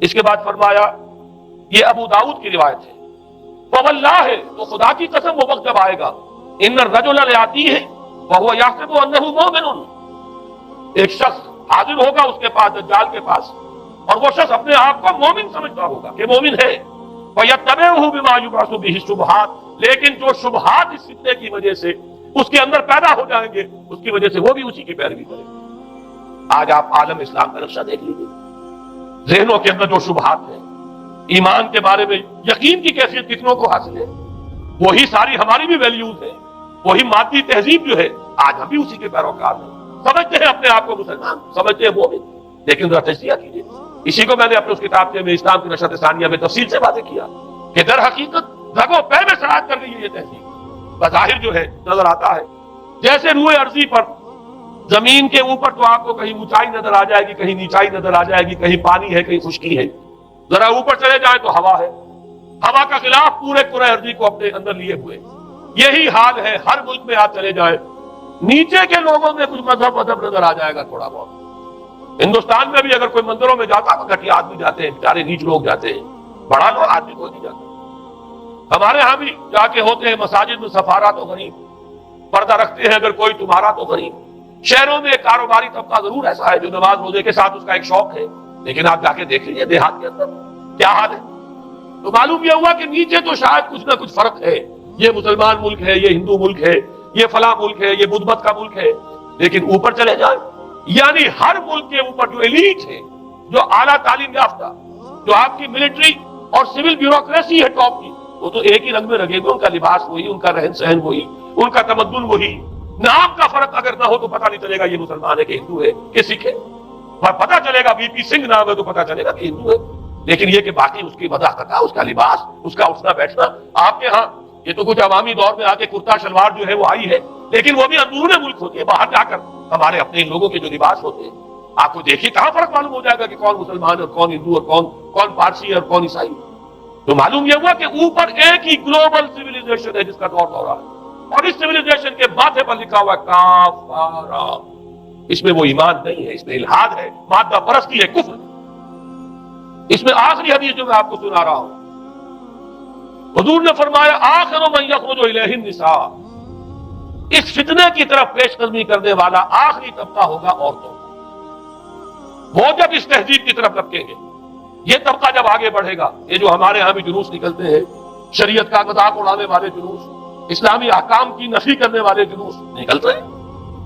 اس کے بعد فرمایا، یہ ابو داؤد کی روایت ہے، فواللہ ہے تو خدا کی قسم وہ وقت جب آئے گا، ان الرجل لیاتیہ وہو یحسب انہ مومن، ایک شخص حاضر ہوگا اس کے پاس، دجال کے پاس، اور وہ شخص اپنے آپ کو مومن سمجھتا ہوگا کہ مومن ہے، وَيَتَّبِعُهُ بِمَا يُبْعَثُ بِهِ الشُّبْهَاتِ، لیکن جو شبہات اس فتنے کی وجہ سے اس کے اندر پیدا ہو جائیں گے اس کی وجہ سے وہ بھی اسی کی پیروی کرے گا۔ آج آپ عالم اسلام کا نقشہ دیکھ لیجیے، ذہنوں کے اندر جو شبہات ہیں، ایمان کے بارے میں یقین کی کیفیت کتنوں کو حاصل ہے، وہی ساری ہماری بھی ویلیوز ہیں، وہی مادی تہذیب جو ہے، آج ہم بھی اسی کے پیروکار ہیں، سمجھتے ہیں اپنے آپ کو مسلمان، سمجھتے ہیں مومن، لیکن ذرا تجزیہ کیجیے۔ اسی کو میں نے اپنے اس کتاب میں اسلام کی نشرت ثانیہ میں تفصیل سے واضح کیا کہ در حقیقت رگ و پے میں سرایت کر گئی ہے یہ تہذیب۔ بظاہر جو ہے نظر آتا ہے جیسے روئے ارضی پر، زمین کے اوپر تو آپ کو کہیں اونچائی نظر آ جائے گی، کہیں نیچائی نظر آ جائے گی، کہیں پانی ہے، کہیں خشکی ہے، ذرا اوپر چلے جائیں تو ہوا ہے، ہوا کا خلاف پورے کرۂ ارضی کو اپنے اندر لیے ہوئے۔ یہی حال ہے ہر ملک میں، آپ چلے جائیں نیچے کے لوگوں میں کچھ مذہب نظر آ جائے گا تھوڑا بہت۔ ہندوستان میں بھی اگر کوئی مندروں میں جاتا تو گھٹیا آدمی جاتے ہیں، بیچارے نیچ لوگ جاتے ہیں، بڑا لوگ آدمی کوئی نہیں جاتا۔ ہمارے ہاں بھی جا کے ہوتے ہیں مساجد میں، سفارا تو غریب، پردہ رکھتے ہیں اگر کوئی، تمہارا تو غریب۔ شہروں میں کاروباری طبقہ ضرور ایسا ہے جو نماز روزے کے ساتھ اس کا ایک شوق ہے، لیکن آپ جا کے دیکھ لیجیے دیہات کے اندر کیا حال ہے۔ تو معلوم یہ ہوا کہ نیچے تو شاید کچھ نہ کچھ فرق ہے، یہ مسلمان ملک ہے، یہ ہندو ملک ہے، یہ فلاں ملک ہے، یہ بدھ مت کا ملک ہے، لیکن اوپر چلے جائیں یعنی ہر ملک کے اوپر جو ایلیٹ ہے، جو اعلیٰ تعلیم یافتہ، جو آپ کی ملٹری اور سول بیوروکریسی ہے ٹاپ کی، وہ تو ایک ہی رنگ میں رنگے گے، ان کا لباس وہی، ان کا رہن سہن وہی، ان کا تمدن وہی، نام کا فرق اگر نہ ہو تو پتہ نہیں چلے گا یہ مسلمان ہے کہ ہندو ہے کہ سکھ ہے، اور پتہ چلے گا بی پی سنگھ نام ہے تو پتہ چلے گا کہ ہندو ہے، لیکن یہ کہ باقی اس کی مذاقت، اس کا لباس، اس کا اٹھنا بیٹھنا، آپ کے ہاں یہ تو کچھ عوامی دور میں آ کے کرتا شلوار جو ہے وہ آئی ہے، لیکن وہ بھی اندرون ملک ہوتی ہے، باہر جا کر ہمارے اپنے ان لوگوں کے جو لباس ہوتے ہیں، آپ کو دیکھیے کہاں فرق معلوم ہو جائے گا کہ کون مسلمان اور کون ہندو اور کون پارسی اور کون عیسائی۔ تو معلوم یہ ہوا کہ اوپر ایک ہی گلوبل سیویلائزیشن ہے جس کا دور ہو رہا ہے، اور اس سیویلائزیشن کے ماتھے پر لکھا ہوا کافارا، اس میں وہ ایمان نہیں ہے، اس میں الحاد ہے، مادہ پرستی ہے، کفر۔ اس میں آخری حدیث جو میں آپ کو سنا رہا ہوں، حضور نے فرمایا آخر من یخرج الیہ النساء، اس فتنے کی طرف پیش قدمی کرنے والا آخری طبقہ ہوگا عورتوں، وہ جب اس تہذیب کی طرف لپکیں گے، یہ طبقہ جب آگے بڑھے گا، یہ جو ہمارے ہاں بھی جلوس نکلتے ہیں، شریعت کا مذاق اڑانے والے جلوس، اسلامی احکام کی نفی کرنے والے جلوس نکلتے ہیں،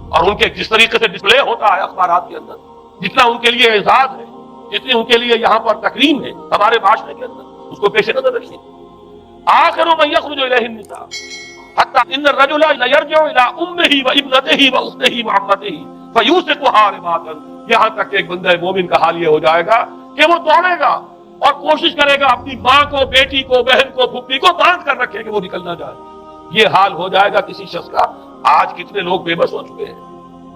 اور ان کے جس طریقے سے ڈسپلے ہوتا ہے اخبارات کے اندر، جتنا ان کے لیے اعزاز ہے، جتنی ان کے لیے یہاں پر تکریم ہے ہمارے معاشرے کے اندر، اس کو پیش نظر رکھیے۔ آخر من یخرج الیہ النساء حتی ان الرجل لیرجع الی امہ وابنتہ واختہ وعمتہ فیوثقها رباطا، یہاں تک کہ ایک بندہ مومن کا حال یہ ہو جائے گا کہ وہ دوڑے گا اور کوشش کرے گا اپنی ماں کو، بیٹی کو، بہن کو، پھپھی کو باندھ کر رکھے کہ وہ نکل نہ جائے۔ یہ حال ہو جائے گا کسی شخص کا۔ آج کتنے لوگ بے بس ہو چکے ہیں،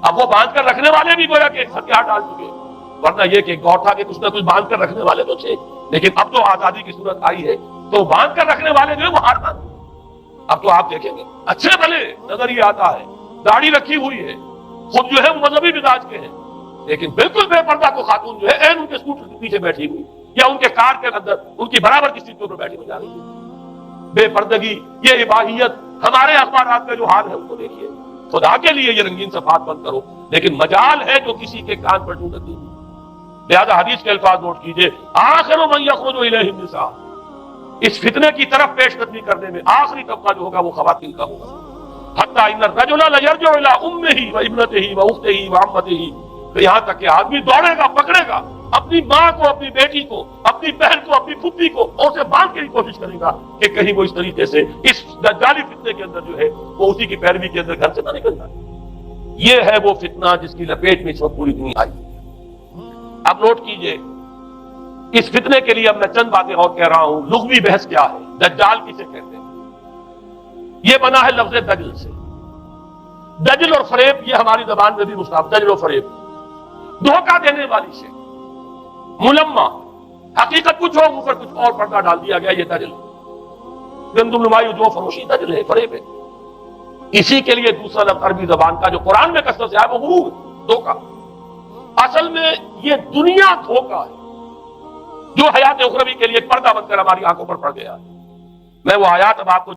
اب وہ باندھ کر رکھنے والے بھی گویا کہ ہتھیار ڈال چکے ہیں، ورنہ یہ کہ گور تھا کہ کچھ نہ کچھ باندھ کر رکھنے والے تو تھے، لیکن اب تو آزادی کی صورت آئی ہے تو باندھ کر رکھنے والے جو ہے وہ ہار مان۔ اب تو آپ دیکھیں گے اچھے بھلے نظر یہ آتا ہے، داڑھی رکھی ہوئی ہے، خود جو ہے وہ مذہبی مزاج کے ہیں، لیکن بالکل بے پردہ کو خاتون جو ہے این ان کے اسکوٹر کے پیچھے بیٹھی ہوئی یا ان کے کار کے اندر ان کی برابر کی سیٹوں پر بیٹھی ہوئی جا رہی ہے۔ بے پردگی، یہ اباحیت، ہمارے اخبارات کا جو حال ہے ان کو دیکھیے۔ خدا کے لیے یہ رنگین صفحات بند کرو، لیکن مجال ہے جو کسی کے کان پر ڈھونڈتی ہے۔ لہذا حدیث کے الفاظ نوٹ کیجئے، آخر من یخرج الیہ النساء، اس فتنے کی طرف پیش قدمی کرنے میں آخری طبقہ جو ہوگا وہ خواتین کا ہوگا۔ حتی ان الرجل لیرجع الی امہ وابنتہ واختہ وعمتہ تو یہاں تک کہ آدمی دوڑے گا، پکڑے گا اپنی ماں کو، اپنی بیٹی کو، اپنی بہن کو، اپنی پھوپھی کو، اور اسے باندھ کے کوشش کرے گا کہ کہیں وہ اس طریقے سے اس دجالی فتنے کے اندر جو ہے وہ اسی کی پیروی کے اندر گھر سے نہ نکل جائے۔ یہ ہے وہ فتنہ جس کی لپیٹ میں اس وقت پوری دنیا آئی۔ اب نوٹ کیجئے، اس فتنے کے لیے اب میں چند باتیں اور کہہ رہا ہوں۔ لغوی بحث کیا ہے؟ دجال کسے کہتے ہیں؟ یہ بنا ہے لفظ دجل سے۔ دجل اور فریب یہ ہماری زبان میں بھی مستعمل، دجل و فریب، دھوکہ دینے والی شے، ملمہ، حقیقت کچھ ہو اوپر کچھ اور پردہ ڈال دیا گیا، یہ دجل، گندم نمائی جو فروشی دجل ہے، فریب ہے۔ اسی کے لیے دوسرا لفظ عربی زبان کا جو قرآن میں کثرت سے آیا وہ غرور، دھوکہ۔ اصل میں یہ دنیا دھوکہ ہے جو حیات اخروی کے لیے ایک پردہ بن کر ہماری آنکھوں پر پڑ گیا۔ میں وہ آیات اب آپ کو